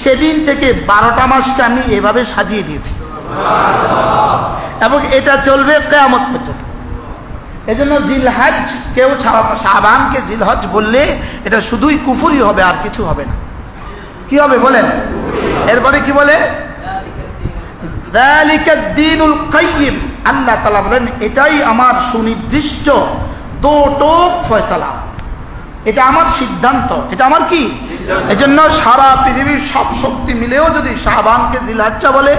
সেদিন থেকে 12টা মাসকে আমি এভাবে সাজিয়ে দিয়েছি, এবং এটা চলবে কিয়ামত পর্যন্ত। এজন্য জিলহজ, কেউ শাবানকে জিলহজ বললে এটা শুধুই কুফরি হবে, আর কিছু হবে না। কি হবে বলেন? এরপরে কি বলে? যালিকাদ দীনুল কাইয়্যিম, আল্লাহ তাআলা বলেন এটাই আমার সুনির্দিষ্ট দোটোক ফয়সালা, এটা আমার সিদ্ধান্ত, এটা আমার কি। এজন্য সারা পৃথিবীর সব শক্তি মিলেও যদি শাবানকে জিলহজ্জা বলে,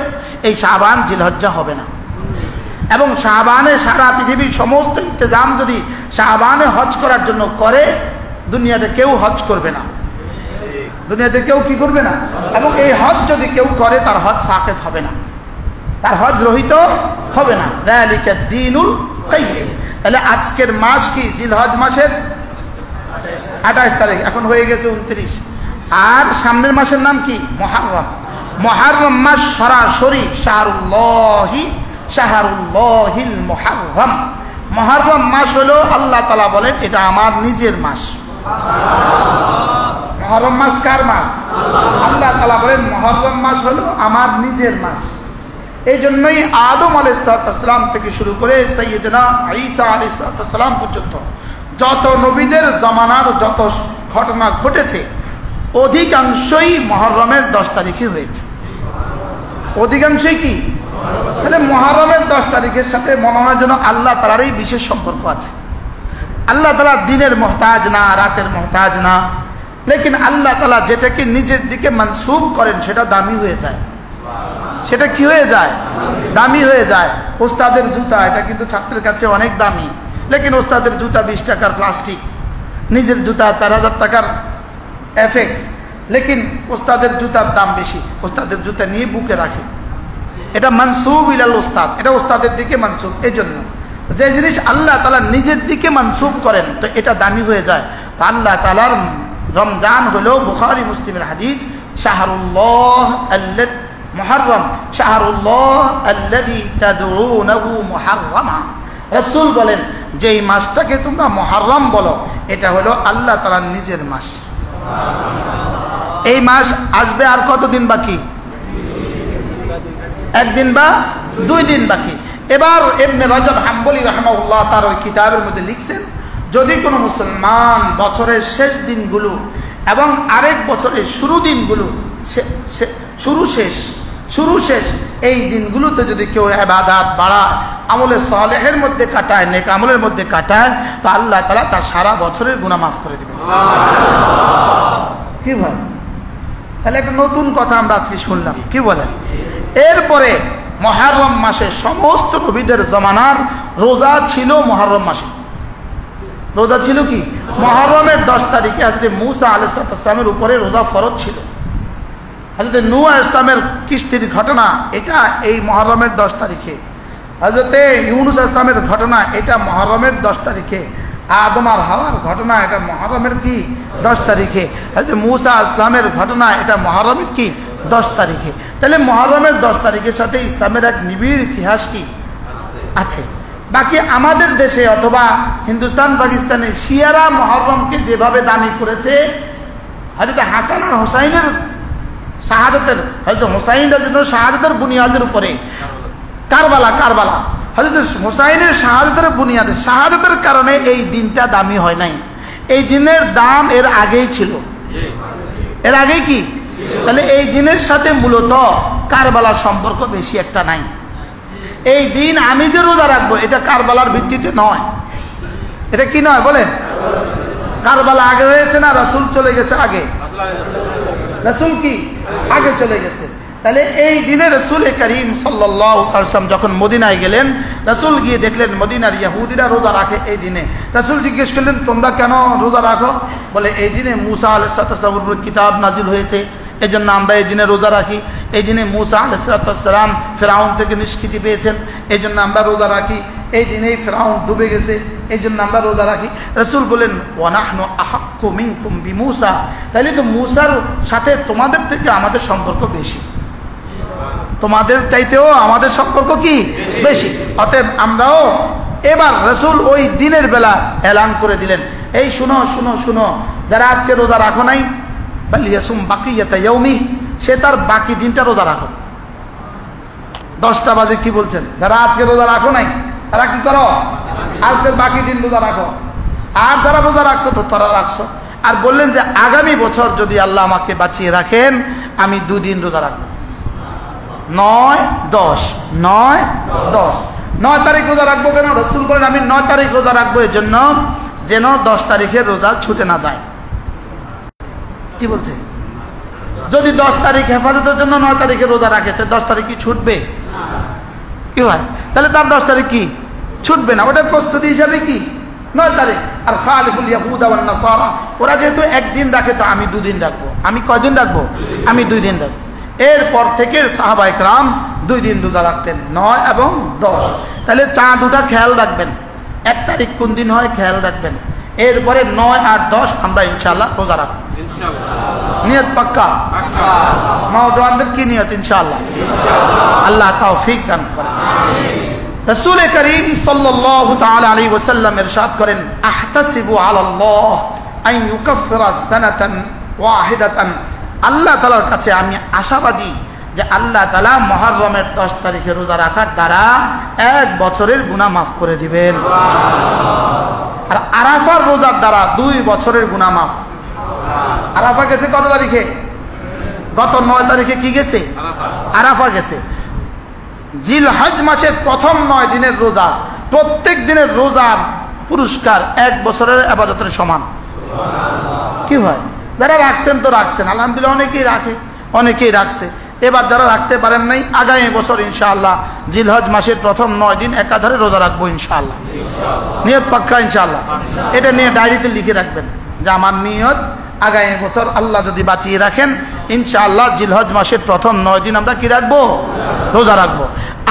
এই শাবান জিলহজ্জা হবে না। এবং শাবানে সারা পৃথিবীর সমস্ত ইন্তজাম যদি শাবানে হজ করার জন্য করে, দুনিয়াতে কেউ হজ করবে না, দুনিয়াতে কেউ কি করবে না। এবং এই হজ যদি কেউ করে, তার হজ সাকেত হবে না, তার হজ রহিত হবে না। যালিকাদ দীনুল কাইয়্যিম। তাহলে আজকের মাস কি? জিলহজ মাসের 28 তারিখ, এখন হয়ে গেছে 29। আর সামনের মাসের নাম কি? মুহররম। মুহররম মাস সরাসরি শাহরুল্লাহিল মুহররম। মুহররম মাস হলো আল্লাহ তাআলা বলেন এটা আমার নিজের মাস। মুহররম মাস কার মাস? আল্লাহ তাআলা বলেন মুহররম মাস হলো আমার নিজের মাস। এই জন্যই আদম আলাইহিস সালাম থেকে শুরু করে সাইয়্যিদনা ঈসা আলাইহিস সালাম পর্যন্ত যত নবীদের জামানার যত ঘটনা ঘটেছে, অধিকাংশই মুহররমের 10 তারিখে হয়েছে। অধিকাংশই কি? তাহলে মুহররমের 10 তারিখের সাথে মনে হয় যেন আল্লাহ তাআলারই বিশেষ সম্পর্ক আছে। আল্লাহ তাআলা দিনের মহতাজ না, রাতের মহতাজ না, লেকিন আল্লাহ তাআলা যেটাকে নিজের দিকে মানসুব করেন সেটা দামি হয়ে যায়। সেটা কি হয়ে যায়? দামি হয়ে যায়। ওস্তাদের জুতা, এটা কিন্তু ছাত্রের কাছে অনেক দামি, লেকিন ওস্তাদের জুতা 20 টাকার প্লাস্টিক, নিজের জুতা 4000 টাকার এফএক্স, লেকিন ওস্তাদের জুতার দাম বেশি, ওস্তাদের জুতা নিয়ে বুকে রাখে। এটা মানসুব ইলাল ওস্তাদ, এটা ওস্তাদের দিকে মানসুব। এই জন্য যে জিনিস আল্লাহ তাআলা নিজের দিকে মানসুব করেন তো এটা দামি হয়ে যায়। তো আল্লাহ তাআলার রমজান হলো বুখারী মুসলিমের হাদিস, শাহরুল্লাহ আল্লাযী মুহররম শাহরুল্লাহ আল্লাযী তাদউনাহু মুহররমা। রাসূল বলেন যেই মাসটাকে তোমরা মুহররম বলো, এটা হলো আল্লাহ তাআলার নিজের মাস। এই মাস আসবে আর কতদিন বাকি? 1 দিন বা 2 দিন বাকি। এবার ইবনে রজব হাম্বলি রাহিমাহুল্লাহ তার ওই কিতাবের মধ্যে লিখছেন, যদি কোনো মুসলমান বছরের শেষ দিনগুলো এবং আরেক বছরের শুরু দিনগুলো, শুরু শেষ এই দিনগুলোতে যদি কেউ ইবাদত বাড়ায়, আমলে সালেহের মধ্যে কাটায়, নেক আমলের মধ্যে কাটায়, তো আল্লাহ তাআলা তার সারা বছরের গুনাহ মাফ করে দিবেন। কি ভাই? তাহলে একটা নতুন কথা আমরা আজকে শুনলাম। কি বলেন? এরপরে মুহররম মাসে সমস্ত নবীদের জমানার রোজা ছিল। মুহররম মাসে রোজা ছিল কি? মুহররমের 10 তারিখে হযরত মূসা আলাইহিস সালামের উপরে রোজা ফরজ ছিল। হযরত নূহ আলাইহিস সালামের কিস্তির ঘটনা, এটা এই মুহররমের 10 তারিখে। হযরত ইউনূস আলাইহিস সালামের ঘটনা, এটা মুহররমের 10 তারিখে। আদম আর হাওয়ার ঘটনা, এটা মুহররমের কি? 10 তারিখে। হযরত মূসা আলাইহিস সালামের ঘটনা, এটা মুহররমের কি? 10 তারিখে। তাহলে মুহররমের 10 তারিখের সাথে ইসলামের এক নিবিড় ইতিহাস কি আছে। বাকি আমাদের দেশে অথবা হিন্দুস্তান পাকিস্তানে শিয়ারা মুহররমকে যেভাবে দামি করেছে, হযরত হাসান আর হুসাইনের শাহাদাতের, হযরত হুসাইন রাদিয়াল্লাহু শাহাদাতের বুনিয়াদের উপরে কারবালা হযরত হুসাইনের শাহাদাতের বুনিয়াদে, শাহাদাতের কারণে এই দিনটা দামি হয় নাই। এই দিনের দাম এর আগেই ছিল। এর আগে কি? তাহলে এই দিনের সাথে মূলত কারবালার সম্পর্ক বেশি একটা নাই। এই দিন আমি যে রোজা রাখবো, এটা কারবালার ভিত্তিতে নয়। এটা কি নয় বলেন? কারবালা আগে হয়েছে না রাসূল চলে গেছে আগে? রাসূল কি আগে চলে গেছে। তাহলে এই দিনে রাসূল করিম সাল্লাল্লাহু আলাইহি ওয়াসাল্লাম যখন মদিনায় গেলেন, রাসূল গিয়ে দেখলেন মদিনার ইহুদিরা রোজা রাখে এই দিনে। রাসূল জিজ্ঞেস করলেন, তোমরা কেন রোজা রাখো? বলে এই দিনে মূসা আলাইহিস সালামের উপর কিতাব নাজিল হয়েছে, এই জন্য আমরা এই দিনে রোজা রাখি। এই দিনে মূসা আলাইহিস সালাম ফিরআউন থেকে নিষ্কৃতি পেয়েছেন, এই জন্য আমরা রোজা রাখি। এই দিনেই ফিরআউন ডুবে গেছে, এই জন্য আমরা রোজা রাখি। রাসূল বলেন, ওয়া নাহনু আহাক্কু মিনকুম বিমূসা, তাহলে তো মূসার সাথে তোমাদের থেকে আমাদের সম্পর্ক বেশি, তোমাদের চাইতেও আমাদের সম্পর্ক কি বেশি। অতএব আমরাও এবার রাসূল ওই দিনের বেলা এলান করে দিলেন, এই শুনো শুনো শুনো, যারা আজকে রোজা রাখো নাই, ফালিয়াসুম বাকিয়াতা ইয়াউমি, সে তার বাকি দিনটা রোজা রাখো। 10টা বাজে কি বলছেন? যারা আজকে রোজা রাখো নাই তারা কি করো? আজকের বাকি দিন রোজা রাখো। আর যারা রোজা রাখছো তো তারা রাখছো। আর বললেন যে আগামী বছর যদি আল্লাহ আমাকে বাঁচিয়ে রাখেন আমি 2 দিন রোজা রাখবো। 9, 10, 9, 10। 9 তারিখ রোজা রাখবো কেন? রাসূল বলেন আমি 9 তারিখ রোজা রাখবো এর জন্য যেন 10 তারিখের রোজা ছুটে না যায়। কি বলছে? যদি 10 তারিখ হেফাজতের জন্য 9 তারিখে রোজা রাখে তো 10 তারিখ কি ছুটবে? কি হয়? তাহলে তার 10 তারিখ কি ছুটবে না। ওটার প্রস্তুতি হিসাবে কি 9 তারিখ। আর খালিফুল ইয়াহুদা ওয়ান নাসারা, ওরা যেহেতু একদিন রাখে তো আমি 2 দিন রাখবো। আমি কয়দিন রাখবো? আমি 2 দিন রাখবো। এরপর থেকে সাহাবায়ে কেরাম 2 দিন রোজা রাখতেন, 9 এবং 10। তাহলে চাঁদ ওঠা খেয়াল রাখবেন, 1 তারিখ কোন দিন হয় খেয়াল রাখবেন। এরপরে 9 আর 10 আমরা ইনশাআল্লাহ রোজা রাখবো। নিয়ত পাক্কা? নওজওয়ানদের কি নিয়ত? ইনশাআল্লাহ। আল্লাহ তৌফিক দান করেন। রাসূল করিম সাল্লাল্লাহু তাআলা আলাইহি ওয়াসাল্লাম ইরশাদ করেন, আহতাসিবু আলাল্লাহ আন ইউকাফিরা সানাতান ওয়াহিদাতান। আল্লাহ তাআলার কাছে আমি আশাবাদী যে আল্লাহ তাআলা মুহররমের 10 তারিখে রোজা রাখার দ্বারা 1 বছরের গুনাহ মাফ করে দিবেন। আর আরাফার রোজার দ্বারা 2 বছরের গুনাহ মাফ। আরাফা গেছে কত তারিখে? গত 9 তারিখে কি গেছে? আরাফা গেছে। জিলহজ মাসের প্রথম 9 দিনের রোজা, প্রত্যেক দিনের রোজার পুরস্কার 1 বছরের ইবাদতের সমান। কি হয়? যারা রাখছেন তো রাখছেন, আলহামদুলিল্লাহ। অনেকেই রাখছে। এবার যারা রাখতে পারেন নাই আগামী বছর ইনশাআল্লাহ জিলহজ মাসের প্রথম 9 দিন একাধারে রোজা রাখবো ইনশাআল্লাহ। নিয়ত পাক্কা ইনশাআল্লাহ। এটা নিয়ে ডায়েরিতে লিখে রাখবেন যে আমার নিয়ত আগামী বছর আল্লাহ যদি বাঁচিয়ে রাখেন ইনশাআল্লাহ জিলহজ মাসের প্রথম 9 দিন আমরা কি রাখবো? রোজা রাখবো।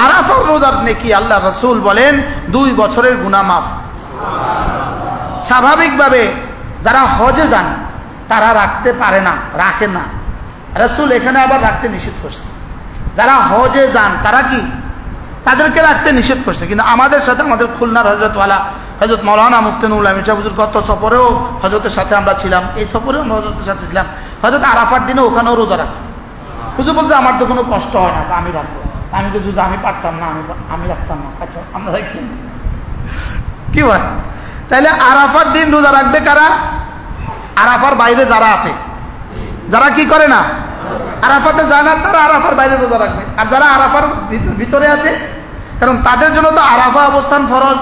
আরাফার রোজার নেকি আল্লাহ রাসূল বলেন 2 বছরের গুনাহ মাফ। স্বাভাবিকভাবে যারা হজে যান তারা রাখতে পারে না, রাখে না। রাসূল এখানে আবার রাখতে নিষেধ করছে। যারা হজে যান তারা কি তাদেরকে রাখতে নিষেধ করছে। কিন্তু আমাদের সাথে আমাদের খুলনার হযরত মাওলানা মুফতি নুরুল আমিন সাহেব হুজুর গত সফরেও হযরতের সাথে আমরা ছিলাম, এই সফরেও আমরা হযরতের সাথে ছিলাম। হযরত আরাফার দিনে ওখানেও রোজা রাখছে। হুজুর বলছে আমার তো কোনো কষ্ট হয় না, আমি রাখবো। আমি তো যদি আমি পারতাম না, আমি রাখতাম না। আচ্ছা আমরা রাখি। কি হয়? তাহলে আরাফার দিন রোজা রাখবে কারা? আরাফার বাইরে যারা আছে, যারা কি করে না আরাফাতে যায় না, তারা আরাফার বাইরে রোজা রাখবে। আর যারা আরাফার ভিতরে আছে, কারণ তাদের জন্য তো আরাফা অবস্থান ফরজ,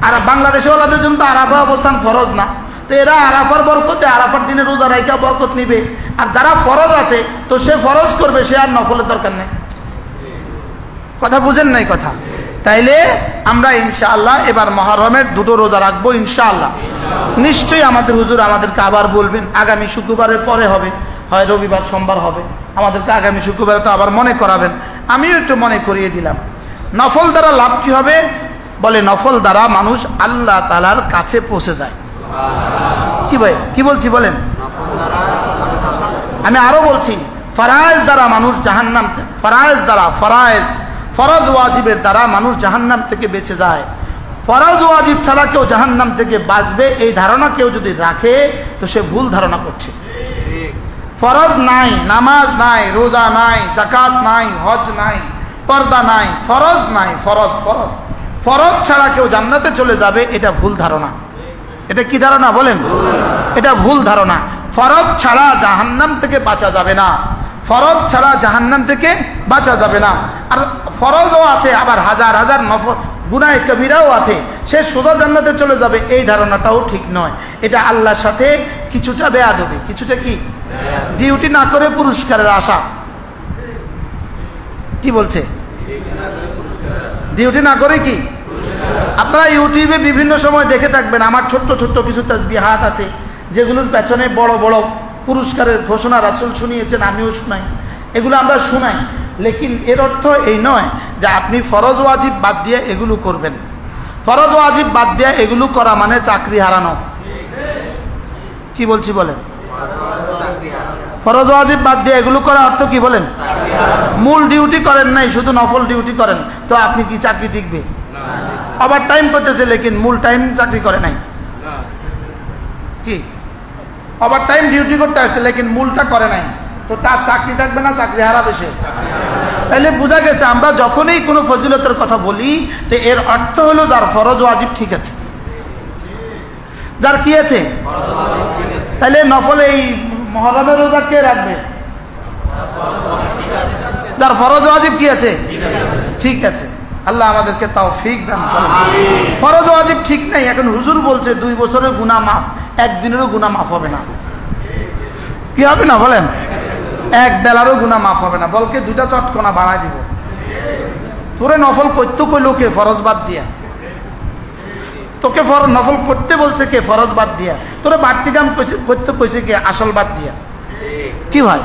আর বাংলাদেশে ওলাদের জন্য তো আরাফা অবস্থান ফরজ না। তো এরা আরাফার বরকতে আরাফার দিনে রোজা রাখা বরকত নিবে। আর যারা ফরজ আছে তো সে ফরজ করবে, সে আর নফলের দরকার নেই। কথা বুঝেন নাই কথা? তাইলে আমরা ইনশাআল্লাহ এবার মুহররমের 2টো রোজা রাখবো ইনশাআল্লাহ। নিশ্চয়ই আমাদের হুজুর আমাদেরকে আবার বলবেন, আগামী শুক্রবারের পরে হবে, হয় রবিবার সোমবার হবে, আমাদেরকে আগামী শুক্রবারে তো আবার মনে করাবেন। আমিও একটু মনে করিয়ে দিলাম। নফল দ্বারা লাভ কি হবে? বলে নফল দ্বারা মানুষ আল্লাহ তাআলার কাছে পৌঁছে যায়। কি ভাই কি বলছি বলেন? আমি আরো বলছি, ফরায়েজ দ্বারা মানুষ জাহান্নাম, ফরায়েজ দ্বারা ফরজ ওয়াজিবের দ্বারা মানুষ জাহান্নাম থেকে বেঁচে যায়। ফরজ ওয়াজিব ছাড়া কেউ জাহান্নাম থেকে বাঁচবে এই ধারণা কেউ যদি রাখে তো সে ভুল ধারণা করছে। ফরজ নাই, নামাজ নাই, রোজা নাই, যাকাত নাই, হজ নাই, পর্দা নাই, ফরজ নাই, ফরজ ছাড়া কেউ জান্নাতে চলে যাবে, এটা ভুল ধারণা। এটা কি ধারণা বলেন? এটা ভুল ধারণা। ফরজ ছাড়া জাহান্নাম থেকে বাঁচা যাবে না, ফরজ ছাড়া জাহান্নাম থেকে বাঁচা যাবে না। আর ফরজও আছে, আবার হাজার হাজার নফল গুনাহে কবিরাও আছে, সে সোজা জান্নাতে চলে যাবে, এই ধারণাটাও ঠিক নয়। এটা আল্লাহর সাথে কিছুটা বেয়াদবি, কিছুটা কি ডিউটি না করে পুরস্কারের আশা। কি বলছে? ডিউটি না করে কি? আপনারা ইউটিউবে বিভিন্ন সময় দেখে থাকবেন, আমার ছোট্ট ছোট্ট কিছু তাসবিহাত আছে যেগুলোর পেছনে বড় বড় পুরস্কারের ঘোষণা রাসূল শুনিয়েছেন, আমিও শুনাই, এগুলো আমরা শুনাই। লেকিন এর অর্থ এই নয় যে আপনি ফরজ ওয়াজিব বাদ দিয়ে এগুলো করবেন। ফরজ ওয়াজিব বাদ দিয়ে এগুলো করা মানে চাকরি হারানো। কি বলছি বলেন? ফরজ ওয়াজিব বাদ দিয়ে এগুলো করা অর্থ কি বলেন? মূল ডিউটি করেন নাই, শুধু নফল ডিউটি করেন, তো আপনি কি চাকরি টিকবে? ওভার টাইম করতেছে লেকিন মূল টাইম চাকরি করে নাই। কি ওভার টাইম ডিউটি করতে আসছে লেকিন মূলটা করে নাই, তো তার চাকরি থাকবে না, চাকরি হারাবে সে। তাহলে বোঝা গেছে আমরা যখনই কোনো ফজিলতের কথা বলি তো এর অর্থ হলো যার ফরজ ওয়াজিব ঠিক আছে, যার কি আছে। তাহলে নফল এই মুহররমের রোজা কে রাখবে? যার ফরজ ওয়াজিব কি আছে, ঠিক আছে। আল্লাহ আমাদেরকে তৌফিক দান করুন। ফরজ ওয়াজিব ঠিক নাই, এখন হুজুর বলছে 2 বছরের গুনাহ মাফ, একদিনেরও গুনাহ মাফ হবে না। কি হবে না বলেন? এক বেলারও গুনাহ মাফ হবে না, বলকে 2টা চটকনা বাড়াই দিব। তোরে নফল করতে কইলো কে? ফরজ বাদ দিয়া। তোকে নফল করতে বলছে কে? ফরজ বাদ দিয়া। তোরে বাড়তি কাম করতে কইছে কে? আসল বাদ দিয়া। কি ভাই,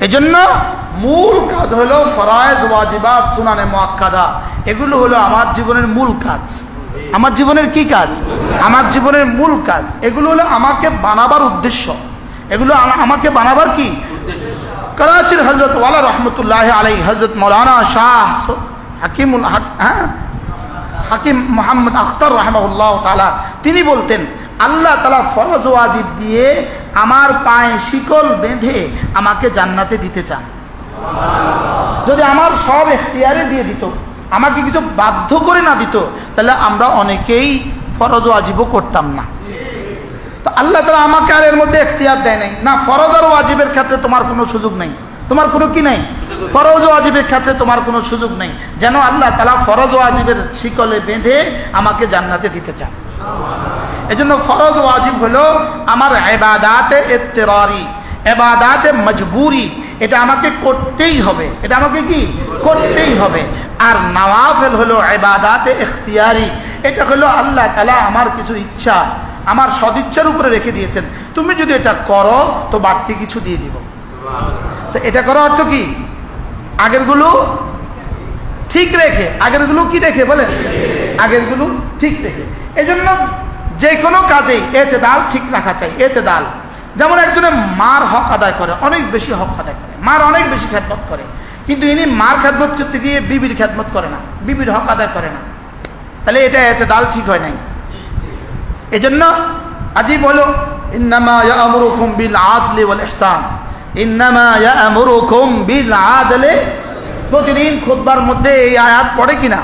এজন্য মূল কাজ হলো ফরায়েজ, ওয়াজিবাত, সুনানে মুআক্কাদা, এগুলো হলো আমার জীবনের মূল কাজ। আমার জীবনের কি কাজ? আমার জীবনের মূল কাজ। এগুলো হলো আমাকে বানাবার উদ্দেশ্য, এগুলো আমাকে বানাবার কি? করাচির হযরত ওয়ালা রহমতুল্লাহ আলাইহি হযরত মাওলানা শাহ হাকিম মোহাম্মদ আখতার রাহিমাহুল্লাহ তাআলা তিনি বলতেন, আল্লাহ তাআলা ফরজ ওয়াজিব দিয়ে আমার পায়ে শিকল বেঁধে আমাকে জান্নাতে দিতে চান। যদি আমার সব ইখতিয়ারে দিয়ে দিত, আমাকে কিছু বাধ্য করে না দিত, তাহলে আমরা অনেকেই ফরজ ওয়াজিবও করতাম না। তো আল্লাহ তাআলা আমাকে আর এর মধ্যে ইখতিয়ার দেয় নাই না। ফরজ আর ওয়াজিবের ক্ষেত্রে তোমার কোনো সুযোগ নেই, তোমার কোনো কি নাই, ফরজ ওয়াজিবের ক্ষেত্রে তোমার কোনো সুযোগ নেই। যেন আল্লাহ তাআলা ফরজ ওয়াজিবের শিকলে বেঁধে আমাকে জান্নাতে দিতে চান। এজন্য ফরজ ওয়াজিব হলো আমার ইবাদাতে ইত্তিরারি, ইবাদাতে মজবুরি, এটা আমাকে করতেই হবে, এটা আমাকে কি করতেই হবে। আর নওয়াফিল হলো ইবাদাতে ইখতিয়ারি, এটা হলো আল্লাহ তাআলা আমার কিছু ইচ্ছা আমার সদিচ্ছার উপরে রেখে দিয়েছেন, তুমি যদি এটা করো তো বাড়তি কিছু দিয়ে দিব। তো এটা করার অর্থ কি? আগেরগুলো ঠিক রেখে, আগেরগুলো কি রেখে বলেন? আগেরগুলো ঠিক রেখে। এজন্য যে কোনো কাজেই এতেদাল ঠিক রাখা চাই। এতেদাল, যেমন একজনের মার হক আদায় করে, অনেক বেশি হক আদায় করে, মার অনেক বেশি খেদমত করে, কিন্তু ইনি মার খেদমত করতে গিয়ে বিবির খেদমত করে না, বিবির হক আদায় করে না, তাহলে এটা এতেদাল ঠিক হয় নাই। এজন্য আজীব হলো ইন্নামা ইয়ামুরুকুম বিল আদলি ওয়াল ইহসান, ইন্নামা ইয়ামুরুকুম বিল আদলি। প্রতিদিন খুতবার মধ্যে এই আয়াত পড়ে কিনা?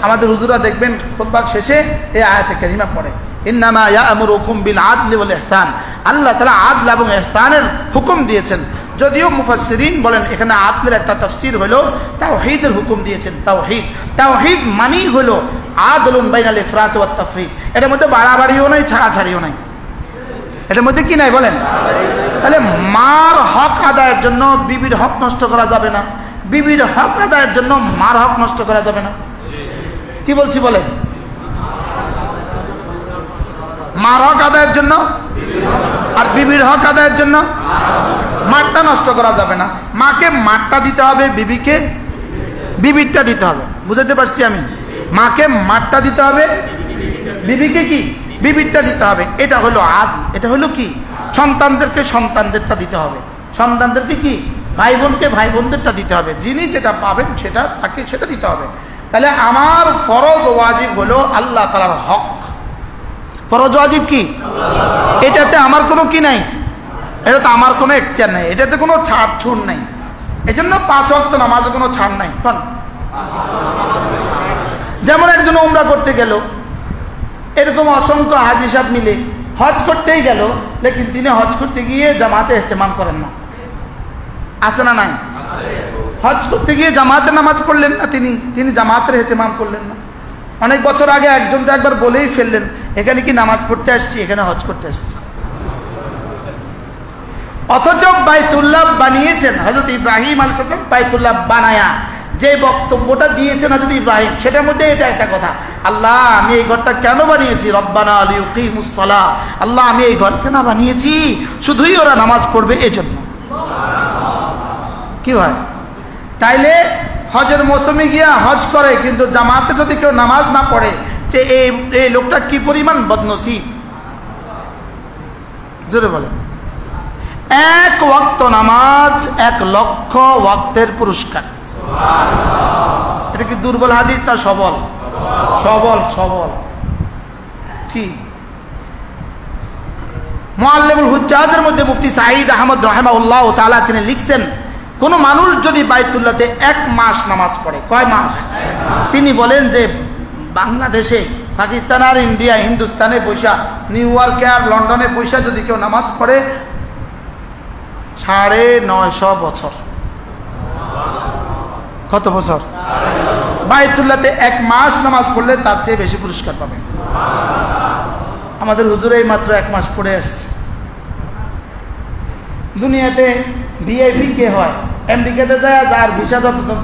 আমাদের হুজুরা দেখবেন খুতবার শেষে এই আয়াতে কারিমা পড়ে, ইন্নামা ইয়ামুরুকুম বিল আদলি ওয়াল ইহসান। আল্লাহ তাআলা আদল এবং ইহসানের হুকুম দিয়েছেন। যদিও মুফাসসিরিন বলেন এখানে আদলের একটা তাফসীর হলো তাওহীদের হুকুম দিয়েছেন। তাওহীদ, তাওহীদ মানি হলো আদলুন বাইনাল ইফরাত ওয়াত তাফরীত, এর মধ্যে বাড়াবাড়িও নাই, ছাড়াছাড়িও নাই, এটার মধ্যে কি নাই বলেন? তাহলে মার হক আদায়ের জন্য বিবির হক নষ্ট করা যাবে না, বিবির হক আদায়ের জন্য মার হক নষ্ট করা যাবে না। কি বলছি বলেন? মার হক আদায়ের জন্য আর বিবির হক আদায়ের জন্য মারটা নষ্ট করা যাবে না। মাকে মারটা দিতে হবে, বিবিকে বিবিরটা দিতে হবে। বুঝাতে পারছি আমি? মাকে মারটা দিতে হবে, বিবিকে কি বিবিরটা দিতে হবে। এটা হলো আদল। এটা হলো কি? সন্তানদেরকে সন্তানদেরটা দিতে হবে, সন্তানদেরকে কি ভাই বোনকে ভাই বোনদেরটা দিতে হবে। যিনি যেটা পাবেন সেটা তাকে সেটা দিতে হবে। তাহলে আমার ফরজ ওয়াজিব হলো আল্লাহ তাআলার হক। ফরজ ওয়াজিব কি? এটাতে আমার কোনো কি নাই, এটাতে আমার কোনো ইখতিয়ার নাই, এটাতে কোনো ছাড় নাই। এই জন্য 5 ওয়াক্ত নামাজে কোনো ছাড় নাই। যেমন একজন উমরা করতে গেল, এরকম অসংখ্য হাজি সাহেব মিলে হজ করতেই গেল, লেকিন তিনি হজ করতে গিয়ে জামাতে ইহতেমাম করেন না। আছে না নাই? হজ করতে গিয়ে জামাতে নামাজ পড়লেন না, তিনি জামাতের ইহতেমাম করলেন না। অনেক বছর আগে একজন তো একবার বলেই ফেললেন, এখানে কি নামাজ পড়তে আসছি, এখানে হজ করতে আসছি। অথচ বাইতুল্লাহ বানিয়েছেন হযরত ইব্রাহিম আলাইহিস সালাম। বাইতুল্লাহ বানায়া যে বক্তব্যটা দিয়েছেন হযরত ইব্রাহিম, সেটার মধ্যে এটা একটা কথা, আল্লাহ আমি এই ঘরটা কেন বানিয়েছি? রব্বানা লিইকিমুস সালাহ, আল্লাহ আমি এই ঘর কেন বানিয়েছি? শুধুই ওরা নামাজ পড়বে এজন্য। কি হয়? তাইলে হজের মৌসুমে গিয়া হজ করে, কিন্তু জামাতে যদি কেউ নামাজ না পড়ে, যে এই লোকটা কি পরিমাণ বদনসিব। জোরে বলে। 1 ওয়াক্ত নামাজ 1 লক্ষ ওয়াক্তের পুরস্কার। এটা কি দুর্বল হাদিস না সবল? সবল, সবল। কি মুআল্লিমুল হুজ্জাজের মধ্যে মুফতি সাঈদ আহমদ রাহিমাহুল্লাহ তাআলা তিনি লিখছেন, কোন মানুষ যদি বাইতুল্লাহতে 1 মাস নামাজ পড়ে, কয় মাস? তিনি বলেন যে বাংলাদেশে, পাকিস্তান আর ইন্ডিয়া, হিন্দুস্তানে পয়সা, নিউ ইয়র্কে আর লন্ডনে পয়সা যদি কেউ নামাজ পড়ে 950 বছর। কত বছর? বাইতুল্লাহতে 1 মাস নামাজ পড়লে তার চেয়ে বেশি পুরস্কার পাবে। আমাদের হুজুর এই মাত্র 1 মাস পড়ে আসছে। দুনিয়াতে ভিআইপি কে হয়? আমেরিকাতে যায় যার ভিসা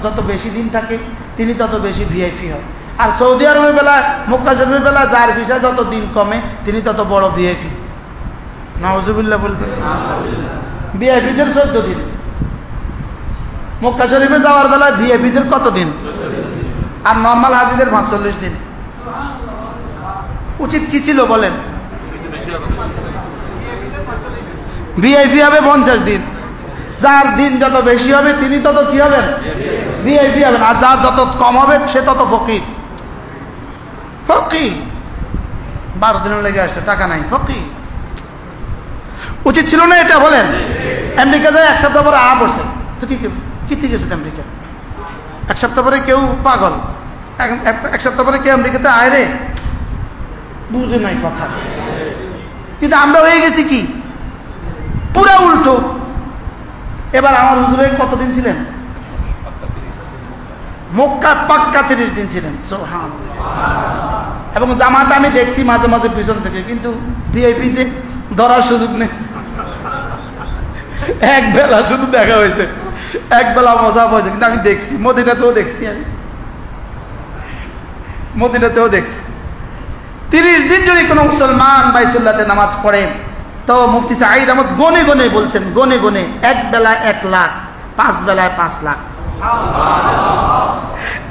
যত বেশি দিন থাকে তিনি তত বেশি ভিআইপি হয়। আর সৌদি আরবের বেলা, মক্কা শরীফের বেলা যার ভিসা যত দিন কমে তিনি তত বড় ভিআইপি। নাউজুবিল্লাহ বলবেন। ভিআইপিদের 14 দিন, মক্কা শরীফে যাওয়ার বেলা ভিআইপিদের কত দিন? আর নর্মাল হাজিদের 45 দিন। উচিত কি ছিল বলেন? ভিআইপি হবে 50 দিন। যার দিন যত বেশি হবে তিনি তত কি হবেন? ভিআইপি হবেন। আর যার যত কম হবে সে তত ফকির। ফকির 12 দিন লেগে আসছে, টাকা নাই, ফকির। উচিত ছিল না এটা বলেন? আমেরিকা যায় 1 সপ্তাহ পরে বসে তো কি গেছে আমেরিকা? 1 সপ্তাহ পরে কেউ পাগল, 1 সপ্তাহ পরে কেউ আমেরিকাতে আয় রে, বুঝে নাই কথা। কিন্তু আমরা হয়ে গেছি কি পুরা উল্টো। এবার আমার হুজুরে কতদিন ছিলেন? মক্কা পাক্কা 30 দিন ছিলেন। সুবহানাল্লাহ। এবং জামাতে আমি দেখছি মাঝে মাঝে পিছন থেকে, কিন্তু ভিআইপি যে ধরার সুযোগ নেই। এক বেলা শুধু দেখা হয়েছে, এক বেলা মজা হয়েছে, কিন্তু আমি দেখছি, মদিনাতেও দেখছি, আমি মদিনাতেও দেখছি। 30 দিন যদি কোনো মুসলমান বাইতুল্লাহতে নামাজ পড়ে তো মুফতি সাঈদ আহমদ গনে গনে বলছেন, গনে গনে 1 বেলায় 1 লাখ, 5 বেলায় 5 লাখ।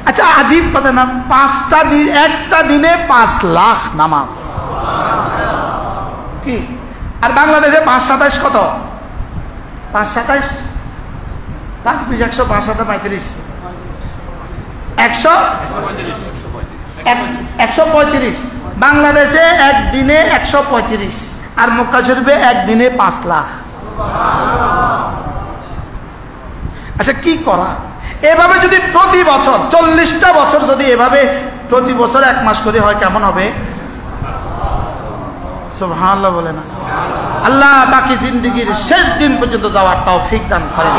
আচ্ছা, আজীব কথা না? 5টা দিন, একটা দিনে 5 লাখ নামাজ কি? আর বাংলাদেশে 5 27 কত? 5 27 5 20 100 5 7 35 135। বাংলাদেশে একদিনে 135, আর মক্কা শরীফে একদিনে 5 লাখ। আচ্ছা, কি করা? এভাবে যদি প্রতি বছর 40টা বছর যদি এভাবে প্রতি বছর 1 মাস করে হয়, কেমন হবে? সুবহানাল্লাহ বলে না? আল্লাহ বাকি জিন্দেগির শেষ দিন পর্যন্ত যাওয়ার তৌফিক দান করেন।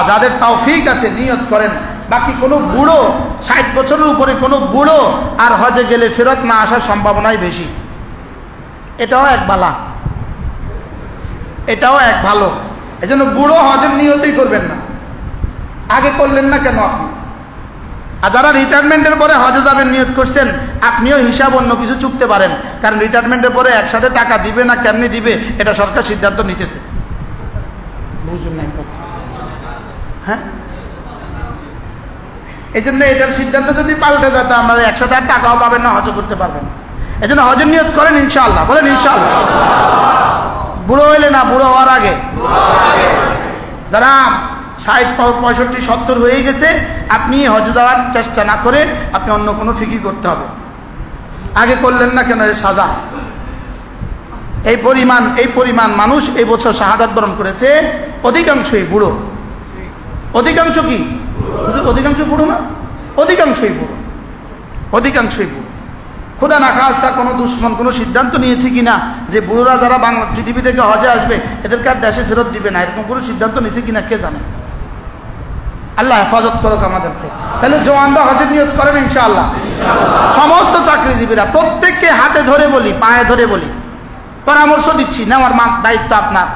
যাদের তৌফিক আছে নিয়ত করেন। বাকি কোনো বুড়ো, 60 বছরের উপরে কোনো বুড়ো আর হজে গেলে ফেরত না আসার সম্ভাবনাই বেশি। এটাও এক বালা, এটাও এক ভালো। এজন্য বুড়ো হজের নিয়তই করবেন না। আগে করলেন না কেন আপনি? আর যারা রিটায়ারমেন্টের পরে হজে যাবেন নিয়ত করছেন, আপনিও হিসাব অন্য কিছু চুকতে পারেন, কারণ রিটায়ারমেন্টের পরে একসাথে টাকা দিবে না কেমনি দিবে এটা সরকার সিদ্ধান্ত নিতেছে। বুঝুন না? হ্যাঁ, এই জন্য এটার সিদ্ধান্ত যদি পাল্টে যেত আমরা একসাথে আর টাকাও পাবেন না, হজও করতে পারবেন না। এই জন্য হজের নিয়ত করেন ইনশাআল্লাহ, বলেন ইনশাআল্লাহ। বুড়ো হইলে না, বুড়ো হওয়ার আগে। যারা 60 65 70 হয়ে গেছে, আপনি হজে যাওয়ার চেষ্টা না করে আপনি অন্য কোনো ফিকির করতে হবে। আগে করলেন না কেন? সাজা। এই পরিমাণ মানুষ এই বছর শাহাদাত বরণ করেছে, অধিকাংশই বুড়ো। অধিকাংশ কি? অধিকাংশ বুড়ো না, অধিকাংশই বুড়ো, অধিকাংশই বুড়ো। খোদা না খাস্তা কোনো দুশ্মন কোনো সিদ্ধান্ত নিয়েছে কিনা যে বুড়োরা যারা বাংলা পৃথিবী থেকে হজে আসবে এদেরকে আর দেশে ফেরত দিবে না, এরকম কোনো সিদ্ধান্ত নিয়েছে কিনা কে জানে? আল্লাহ হেফাজত করুক আমাদেরকে। তাহলে জওয়ানরা হজের নিয়ত করেন ইনশাআল্লাহ। সমস্ত চাকরিজীবীরা প্রত্যেককে হাতে ধরে বলি, পায়ে ধরে বলি, পরামর্শ দিচ্ছি, নেওয়ার দায়িত্ব আপনার।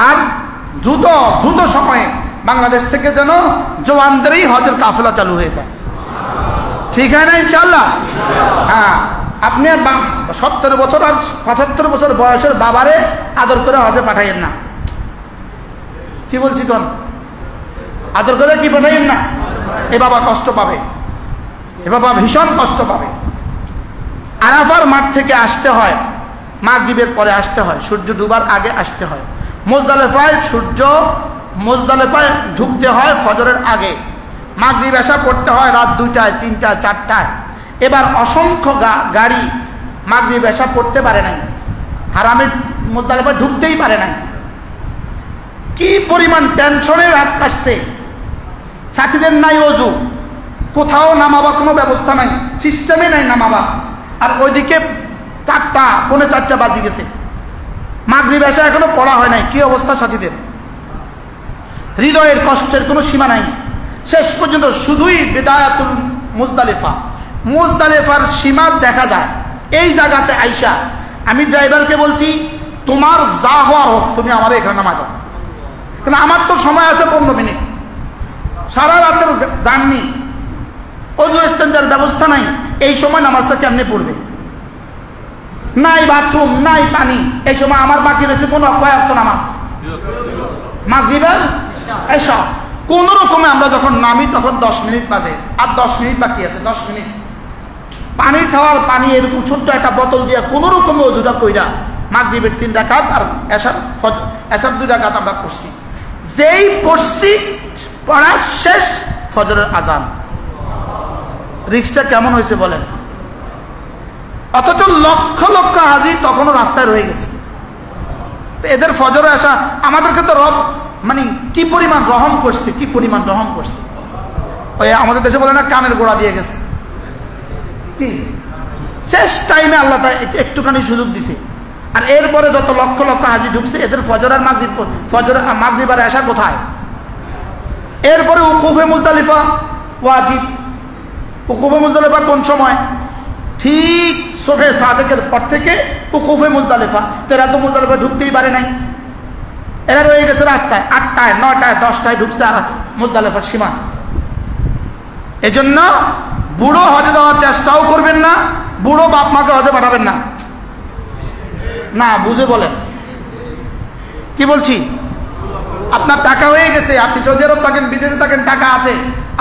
আর দ্রুত সময়ে বাংলাদেশ থেকে যেন জওয়ানদেরই হজের কাফেলা চালু হয়ে যায়। ঠিক হয় না ইনশাআল্লাহ? হ্যাঁ, আপনি 70 বছর আর 75 বছর বয়সের বাবারে আদর করে হজে পাঠাইয়েন না। কি বলছি কোন? আদর করে কি পাঠাইয়েন না? এ বাবা কষ্ট পাবে, এ বাবা ভীষণ কষ্ট পাবে। আরাফার মাঠ থেকে আসতে হয়, মাগরিবের পরে আসতে হয়, সূর্য ডুবার আগে আসতে হয়। মুজদালিফায় ঢুকতে হয় ফজরের আগে। মাগরিব এশা পড়তে হয় রাত 2টায় 3টায় 4টায়। এবার অসংখ্য গাড়ি মাগরিব এশা পড়তে পারে নাই, হারামের মুজদালিফা ঢুকতেই পারে না। কি পরিমাণ টেনশনে রাত কাটছে। সাথীদের নাই অজু, কোথাও নামাবার কোনো ব্যবস্থা নাই, সিস্টেমে নাই নামাবা। আর ওইদিকে 4টা, পৌনে 4টা বাজি গেছে, মাগরিব এসে এখনো পড়া হয় নাই। কি অবস্থা সাথীদের? হৃদয়ের কষ্টের কোনো সীমা নাই। শেষ পর্যন্ত শুধুই বিদায়াতুল মুজদালিফা, মুজদালিফার সীমা দেখা যায় এই জায়গাতে আইসা। আমি ড্রাইভারকে বলছি, তোমার যা হওয়ার হোক, তুমি আমার এখানে নামা দাও, কারণ আমার তো সময় আছে 15 মিনিট। সারা রাতের জার্নি, অজু ইস্তেঞ্জার ব্যবস্থা নাই, এই সময় নামাজটা কেমনে পড়বে? নাই বাথরুম, নাই পানি। এই সময় আমার বাকি রয়েছে কোন কয়েকটা নামাজ, মাগরিবের এসা। কোন রকমে আমরা যখন নামি তখন 10 মিনিট বাজে, আর 10 মিনিট বাকি আছে। 10 মিনিট পানি খাওয়ার পানি এরকম ছোট্ট একটা বোতল দিয়ে কোন রকমে অজুটা কইরা মাগরিবের 3 রাকাত আর এশার 2 রাকাত আমরা পড়ছি। যেই পড়ছি পড়া শেষ, ফজরের আজান। রিক্সটা কেমন হয়েছে বলেন? অথচ লক্ষ লক্ষ হাজি তখনও রাস্তায় রয়ে গেছে। এদের ফজরে আসা আমাদেরকে তো রব মানে কি পরিমাণ রহম করছে, কি পরিমাণ রহম করছে। ওই আমাদের দেশে বলে না, কানের গোড়া দিয়ে গেছে। কি শেষ টাইমে আল্লাহ একটুখানি সুযোগ দিছে। আর এরপরে যত লক্ষ লক্ষ হাজি ঢুকছে, এদের ফজর আর মাগরিব, ফজর মাগরিব আর এশা কোথায়? এরপরে উকুফে মুজদালিফা ওয়াজিব। উকুফে মুজদালিফা কোন সময়? ঠিক সুবহে সাদেকের পর থেকে উকুফে মুজদালিফা। এরা তো মুজদালিফা ঢুকতেই পারে নাই, এরা রয়ে গেছে রাস্তায়। 8টায়, 9টায়, 10টায় ঢুকছে আর মুজদালিফার সীমা। এজন্য বুড়ো হজে যাওয়ার চেষ্টাও করবেন না, বুড়ো বাপ মাকে হজে পাঠাবেন না। না বুঝে বলেন কি বলছি? আপনার টাকা হয়ে গেছে, আপনি সৌদি আরব থাকেন, বিদেশে থাকেন, টাকা আছে,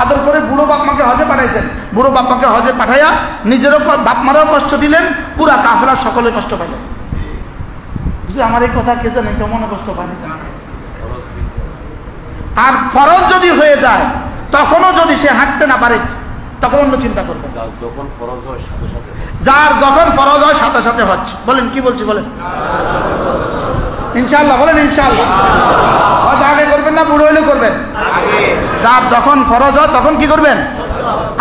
আদর করে বুড়ো বাপ মাকে হজে পাঠাইছেন। বুড়ো বাপ মাকে হজে পাঠাইয়া নিজেরও বাপ মারাও কষ্ট দিলেন, পুরা কাফেলা সকলে কষ্ট পাইলেন। আমার এই কথা কে জানেন? কেমন কষ্ট পাই। আর ফরজ যদি হয়ে যায়, তখনও যদি সে হাঁটতে না পারে, তখন অন্য চিন্তা করবে। যার যখন ফরজ হয় সাথে সাথে হজ। বলেন কি বলছি? বলেন ইনশাআল্লাহ। বলেন ইনশাআল্লাহ। হজ আগে করবেন না বুড়ো হইলে করবেন? যার যখন ফরজ হয় তখন কি করবেন?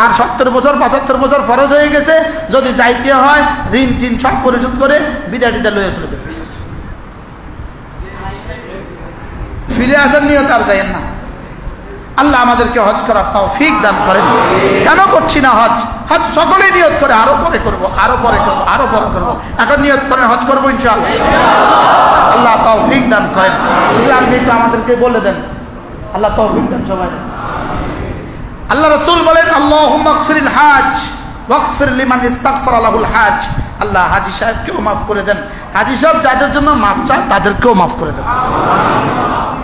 আর 70 বছর 75 বছর ফরজ হয়ে গেছে, যদি যাইতে হয় ঋণ টিন সব পরিশোধ করে বিদায় টিদা লয়ে চলে যাবে। ফিরে আসার নিয়ত আর যাইয়েন না। আল্লাহ আমাদেরকে হজ করার তৌফিক দান করেন। কেন করছি না হজ? হজ সকলেই নিয়ত করে, আরো পরে করবো, আরো পরে করবো, আরো পরে করবো। এখন নিয়ত করেন হজ করবো ইনশাআল্লাহ। আল্লাহ তৌফিক দান করেন। ইসলাম একটু আমাদেরকে বলে দেন, আল্লাহ তৌফিক দান সবাই। আল্লাহ রাসূল বলেন, আল্লাহুম্মা গফিরিল হাজ ওয়াগফির লিমান ইস্তাগফারা লাহুল হাজ। আল্লাহ হাজী সাহেবকেও মাফ করে দেন। হাজী সাহেব যাদের জন্য মাফ চায় তাদেরকেও মাফ করে দেন।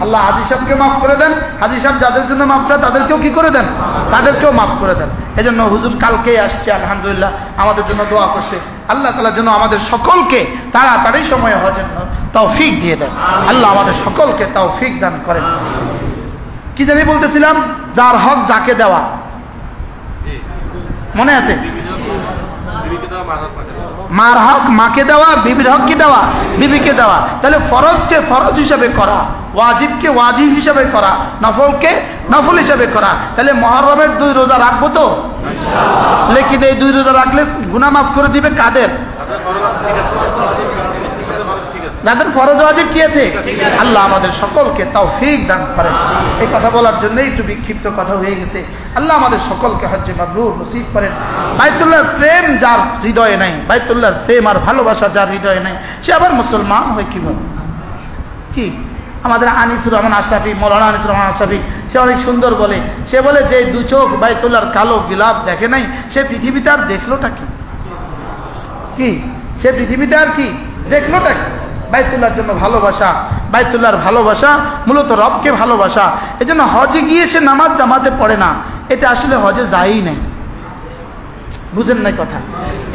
আল্লাহ হাজী সাহেবকে মাফ করে দেন। হাজী সাহেব যাদের জন্য মাফ চায় তাদেরকেও কি করে দেন? তাদেরকেও মাফ করে দেন। এই জন্য হুজুর কালকেই আসছে, আলহামদুলিল্লাহ আমাদের জন্য দোয়া করছে। আল্লাহ তাআলার জন্য আমাদের সকলকে তাড়াতাড়ি সময়ে হজের তৌফিক দিয়ে দেন। আল্লাহ আমাদের সকলকে তৌফিক দান করেন। কি জানি বলতেছিলাম? যার হক যাকে দেওয়া, মনে আছে? মার হক মাকে দেওয়া, বিবির হক কি দেওয়া? বিবিকে দেওয়া। তাহলে ফরজকে ফরজ হিসাবে করা, ওয়াজিবকে ওয়াজিব হিসাবে করা, নফলকে নফল হিসাবে করা। তাহলে মুহররমের 2 রোজা রাখবো তো? লেকিন এই 2 রোজা রাখলে গুনাহ মাফ করে দিবে কাদের? যাদের ফরজ ওয়াজিব কি আছে? আল্লাহ আমাদের সকলকে তৌফিক দান করেন। এই কথা বলার জন্য একটু বিক্ষিপ্ত কথা হয়ে গেছে। আল্লাহ আমাদের সকলকে হজ্জে মাবরুর নসিব করেন। বাইতুল্লাহর প্রেম যার হৃদয়ে নাই, বাইতুল্লাহর প্রেম আর ভালোবাসা যার হৃদয়ে নাই, সে আবার মুসলমান হয় কিভাবে? কি আমাদের আনিসুর রহমান আশরাফি, মৌলানা আনিসুর রহমান আশরাফি, সে অনেক সুন্দর বলে। সে বলে যে 2 চোখ বাইতুল্লাহর কালো গিলাপ দেখে নাই, সে পৃথিবীতে আর দেখলোটা কি? কি সে পৃথিবীতে আর কি দেখলোটা কি? বাইতুল্লাহর জন্য ভালোবাসা, বাইতুল্লাহর ভালোবাসা মূলত রবকে ভালোবাসা। এই জন্য হজে গিয়ে সে নামাজ জামাতে পড়ে না, এটা আসলে হজে যায়ই নাই। বুঝেন নাই কথা?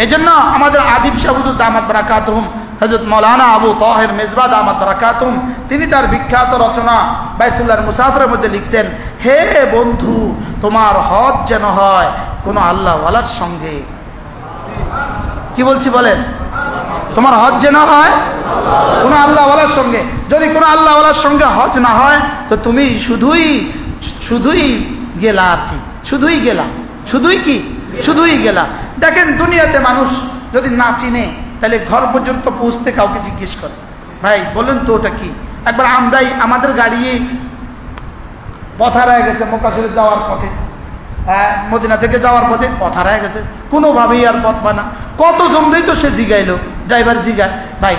এই জন্য আমাদের আদিব শাহ হুজুর দামাত বারাকাতুহুম, হযরত মাওলানা আবু তাহের মেজবা দামাত বারাকাতুহুম, তিনি তার বিখ্যাত রচনা বাইতুল্লাহর মুসাফিরের মধ্যে লিখছেন, হে বন্ধু, তোমার হজ যেন হয় কোন আল্লাহওয়ালার সঙ্গে। কি বলছি বলেন? তোমার হজ যে না হয় কোনো আল্লাহওয়ালার সঙ্গে, যদি কোনো আল্লাহওয়ালার সঙ্গে হজ না হয় তো তুমি শুধুই গেলা আর কি, শুধুই গেলা। দেখেন দুনিয়াতে মানুষ যদি না চিনে তাহলে ঘর পর্যন্ত পৌঁছতে কাউকে জিজ্ঞেস করে, ভাই বলেন তো ওটা কি। একবার আমরাই আমাদের গাড়ি পথ হারায় গেছে, মক্কা শরীফ যাওয়ার পথে, মদিনা থেকে যাওয়ার পথে পথ হারায় গেছে, কোনোভাবেই আর পথ পায় না। কত জমলেই তো সে জিগাইলো, ড্রাইভার জিগায়, ভাই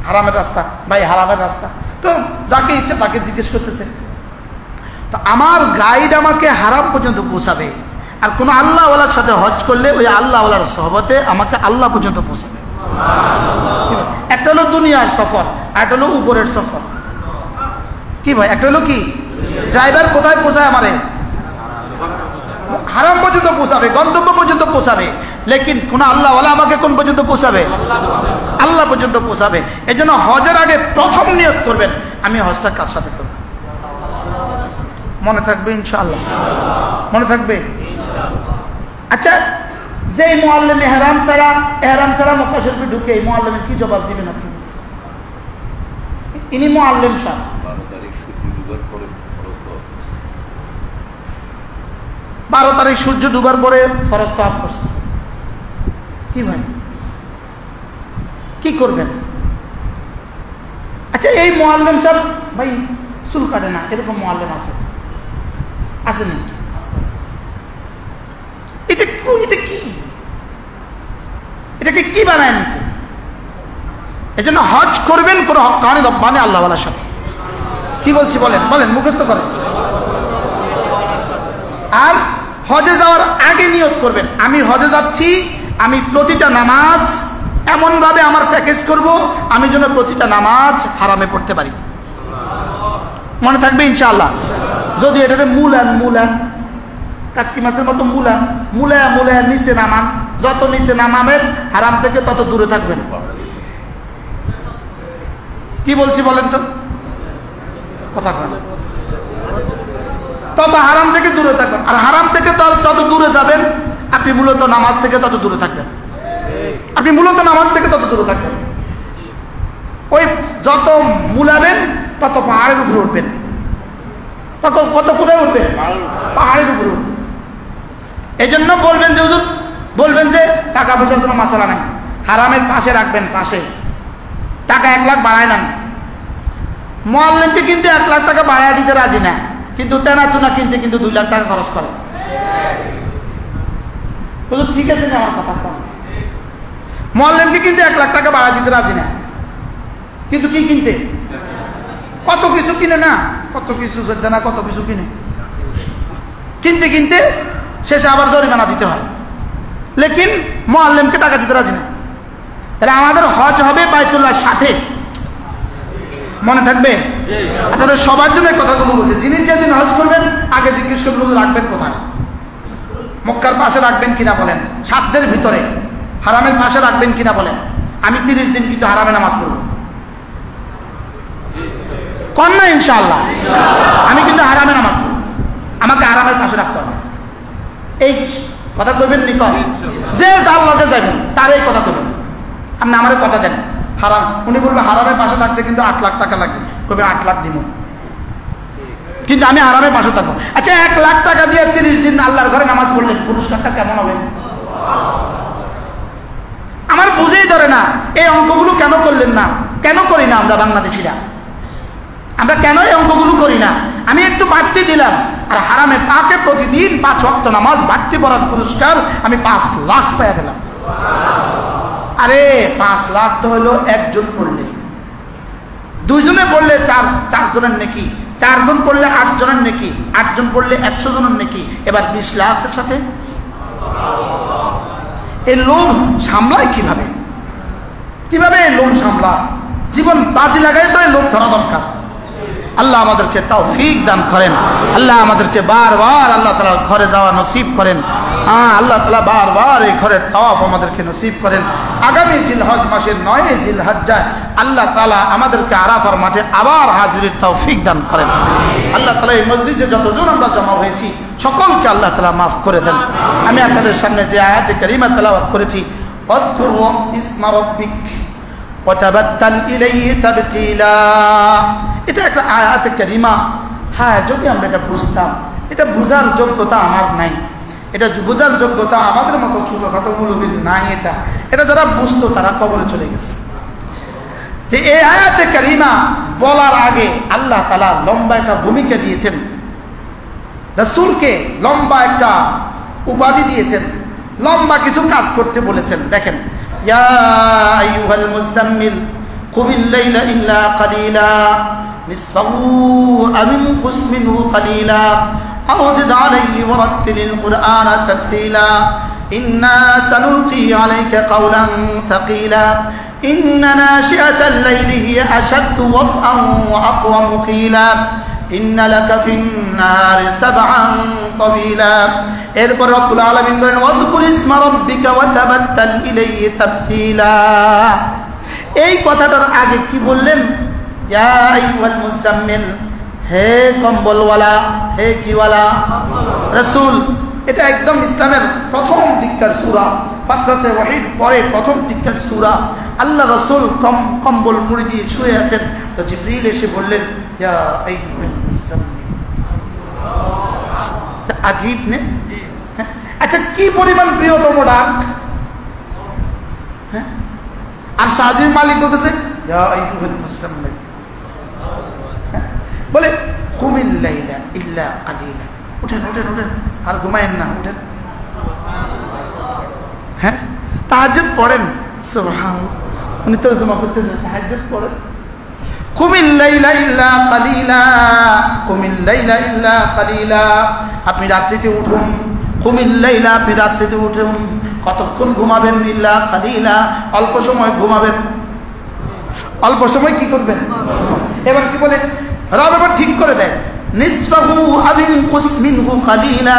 হারামের রাস্তা, ভাই হারামের রাস্তা। তো যাকে ইচ্ছা তাকে জিজ্ঞেস করতেছে। তো আমার গাইড আমাকে হারাম পর্যন্ত পৌঁছাবে, আর কোনো আল্লাহওয়ালার সাথে হজ করলে ওই আল্লাহওয়ালার সহবতে আমাকে আল্লাহ পর্যন্ত পৌঁছাবে। একটা হলো দুনিয়ার সফর, আর একটা হলো উপরের সফর। কি ভাই, একটা হলো কি ড্রাইভার কোথায় পৌঁছায় আমারে, হারাম পর্যন্ত পৌঁছাবে, গন্তব্য পর্যন্ত পৌঁছাবে। লেকিন কোন আল্লাহওয়ালা আমাকে কোন পর্যন্ত পৌঁছাবে, আল্লাহ পর্যন্ত পৌঁছাবে। এই জন্য হজের আগে প্রথম নিয়ত করবেন আমি হজটা কার সাথে করব। মনে থাকবে ইনশাআল্লাহ, মনে থাকবে। আচ্ছা, যে মুআল্লিম এহরাম ছাড়া মক্কা শরীফে ঢুকে এই মুআল্লিমের কি জবাব দিবেন আপনি? ইনি মুআল্লিম সাহেব, 12 তারিখ সূর্য ডুবার পরে ফরজ তওয়াফ করছে। কি ভাই, কি করবেন? আচ্ছা, এই মুআল্লিম সাহেব ভাই চুল কাটে না, এরকম মুআল্লিম আছে না? এটাকে কি বানায় নিছে? এই জন্য হজ করবেন কোন হক্কানি রব্বানি আল্লাহওয়ালার সাথে। কি বলছি বলেন, মুখস্থ করেন। আর হজে যাওয়ার আগে নিয়ত করবেন আমি হজে যাচ্ছি, আমি প্রতিটা নামাজ এমন ভাবে আমার প্যাকেজ করব আমি যেন প্রতিটা নামাজ হারামে পড়তে পারি। মনে থাকবে ইনশাআল্লাহ। যদি এটাতে মূলান কাসকি মাছের মতো মূলায় নিচে নামান, যত নিচে নামাবেন হারাম থেকে তত দূরে থাকবেন। কি বলছি বলেন তো, কথা বলেন। তত হারাম থেকে দূরে থাকবেন, আর হারাম থেকে যত দূরে যাবেন আপনি মূলত নামাজ থেকে তত দূরে থাকবেন। ওই যত মূলাবেন তত পাহাড়ের উপরে উঠবেন, তত কত কোথায় উঠবেন, পাহাড়ের উপরে উঠবেন। এই জন্য বলবেন যে হুজুর, বলবেন যে টাকা পয়সার কোনো মাসালা নাই, হারামের পাশে রাখবেন, পাশে টাকা 1 লাখ বাড়ায় নেন। মুআল্লিমকে কিন্তু 1 লাখ টাকা বাড়ায় দিতে রাজি না, কিন্তু তেনা কিনতে কিন্তু 2 লাখ টাকা খরচ করে। ঠিক আছে না আমার কথা? মুআল্লিমকে কিন্তু 1 লাখ টাকা বাড়া দিতে রাজি না, কিন্তু কি কিনতে কত কিছু কিনে না, কত কিছু না, কত কিছু কিনতে শেষে আবার জরিমানা দিতে হয়। লেকিন মুআল্লিমকে টাকা দিতে রাজি না। তাহলে আমাদের হজ হবে বাইতুল্লাহর সাথে। মনে থাকবে? আপনাদের সবার জন্য কথাগুলো বলছে। যিনি যেদিন হজ করবেন আগে জিজ্ঞেস করবেন রাখবেন কোথায়, মক্কার পাশে রাখবেন কিনা বলেন, সাধ্যের ভিতরে হারামের পাশে রাখবেন কিনা বলেন। আমি 30 দিন কিন্তু হারামে নামাজ পড়ব, কম না ইনশাআল্লাহ। আমি কিন্তু হারামে নামাজ পড়ব, আমাকে হারামের পাশে রাখতে হবে। এই কথা কইবেন নি? যে যার লগে যাবেন তার এই কথা কইবেন। আপনি আমার কথা দেন হারাম, উনি বলবে হারামের পাশে থাকতে কিন্তু 8 লাখ টাকা লাগবে, কইবেন 8 লাখ দিব, কিন্তু আমি হারামের পাশে থাকবো। আচ্ছা, 1 লাখ টাকা দিয়ে 30 দিন আল্লাহর ঘরে নামাজ পড়লেন, পুরস্কারটা কেমন হবে? আমার বুঝেই ধরে না এই অঙ্কগুলো কেন করলেন না, কেন করি না আমরা বাংলাদেশিরা, আমরা কেন এই অঙ্কগুলো করি না? আমি একটু বাড়তি দিলাম, আর হারামে পাকে প্রতিদিন 5 ওয়াক্ত নামাজ বাড়তি পড়ার পুরস্কার আমি 5 লাখ পেয়ে গেলাম। আরে 5 লাখ তো হলো একজন পড়লে, 2 জনে পড়লে 4 জনের নেকি, 4 জন পড়লে 8 জনের নেকি, 8 জন পড়লে 100 জনের নেকি, এবার 20 লাখের সাথে। এই লোভ সামলায় কিভাবে এই লোভ সামলায়? জীবন বাজি লাগাই তো এই লোভ ধরা দরকার। আল্লাহ আমাদেরকে তৌফিক দান করেন। আল্লাহ আমাদেরকে বারবার আল্লাহ তাআলার ঘরে যাওয়া নসিব করেন। আল্লাহ তাআলা বারবার এই ঘরের তাওয়াফ আমাদেরকে নসিব করেন। আগামী জিলহজ মাসের 9 জিলহজ্জায় আল্লাহ তাআলা আমাদেরকে আরাফার মাঠে আবার হাজিরের তৌফিক দান করেন। আল্লাহ তাআলা এই মজলিসে যতজন আমরা জমা হয়েছি সকলকে আল্লাহ তাআলা মাফ করে দেন। আমি আপনাদের সামনে যে আয়াতে কারিমা তেলাওয়াত করেছি ওয়াযকুর ইসমা রাব্বিক ওয়া তাবাত্তাল ইলাইহি তাবতীলা। এটা একটা আয়াতে কারিমা। হ্যাঁ, যদি আমরা এটা বুঝতাম, এটা বোঝার যোগ্যতা আমার নাই, এটা বোঝার যোগ্যতা আমাদের মতো ছোটখাটো মুলুবির নাই। এটা যারা বুঝতো তারা কবরে চলে গেছে। যে এই আয়াতে কারিমা বলার আগে আল্লাহ তাআলা লম্বা একটা ভূমিকা দিয়েছেন, রাসূলকে লম্বা একটা উপাধি দিয়েছেন, লম্বা কিছু কাজ করতে বলেছেন। দেখেন, ইয়া আইয়ুহাল মুযাম্মিল কুমিল লাইলা ইল্লা কালিলা নিসফাহু আও ইনকুস মিনহু কালিলা আও জিদ আলাইহি ওয়ারাত্তিলিল কুরআনা তারতিলা ইন্না সানুলকি আলাইকা কাওলান তাকিলা ইন্না নাশিআতাল লাইলি হিয়া আশাদ্দু ওয়াতআন ওয়া আকওয়ামু কিলা ইন্না লাকা ফিন নারি সাবআন তাবিলা। এরপর রব্বুল আলামিন বলেন ওয়াযকুর ইসমা রাব্বিকা ওয়া তাবাত্তাল ইলাইহি তাবতীলা। এই কথাটার আগে কি বললেন? ইয়া আইয়ুহাল মুযাম্মিল, হে কম্বলওয়ালা, হে কিওয়ালা রাসূল। এটা একদম ইসলামের প্রথম দিককার সূরা, ফাতরাতে ওয়াহিদ পরে প্রথম দিককার সূরা। আল্লাহ রাসূল কম্বল মুড়ি দিয়ে শুয়ে আছেন, তো জিবরিল এসে বললেন ইয়া আইয়ুহাল মুযাম্মিল। আজীব নে। আচ্ছা, কি পরিমাণ প্রিয়তম ডাক। হ্যাঁ, আর সাজির মালিক বলতেছে ইয়া আইয়ুহাল মুযাম্মিল, বলে কুমিল লাইলা ইল্লা কালিলা, উঠেন উঠেন উঠেন, আর ঘুমায়েন না, উঠেন। হ্যাঁ, তাহাজ্জুদ পড়েন। সুবহানাল্লাহ, উনি তরজমা করতেছেন, তাহাজ্জুদ পড়েন। কুমিল লাইলা ইল্লা কালিলা, কুমিল লাইলা ইল্লা কালিলা, আপনি রাত্রিতে উঠুন। কুমিল লাইলা, আপনি রাত্রিতে উঠুন। কতক্ষণ ঘুমাবেন? ইল্লা কালিলা, অল্প সময় ঘুমাবেন। অল্প সময় কি করবেন? এবার কি বলে রব? এবার ঠিক করে দেয়, নিসফাহু আও ইনকুস মিনহু কালিলা,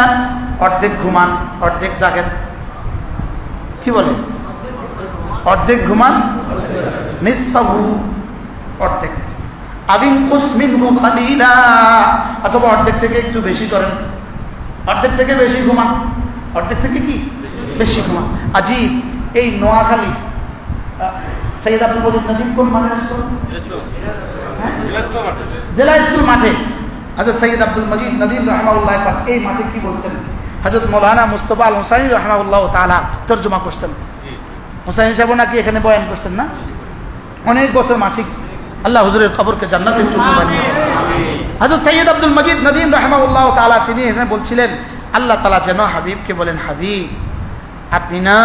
অর্ধেক ঘুমান, অর্ধেক জাগেন। কি বলে? অর্ধেক ঘুমান, নিসফাহু অর্ধেক, আও ইনকুস মিনহু কালিলা, অথবা অর্ধেক থেকে একটু বেশি করেন, অর্ধেক থেকে বেশি ঘুমান, অর্ধেক থেকে কি বেশি ঘুমান। আজিব। এই নোয়াখালী সৈয়দ আব্দুল মজিদ নদীম কোন মাঠে আসতো? জেলা স্কুল মাঠে। হযরত সৈয়দ আব্দুল মজিদ নদীম রাহমাহুল্লাহ পাক এই মাঠে কি বলছেন? হযরত মাওলানা মুস্তাফা আল হুসাইনি রাহমাহুল্লাহ তাআলা তরজমা করছেন। হুসাইনি সাহেব নাকি এখানে বয়ান করছেন না? অনেক বছর মাসিক। আল্লাহ হুজুরের কবরকে জান্নাতের টুকরো বানিয়ে দিন। হযরত সৈয়দ আব্দুল মজিদ নদীম রাহমাহুল্লাহ তাআলা তিনি এখানে বলছিলেন, আল্লাহ তাআলা যেন হাবিবকে বলেন, হাবিব আপনি না,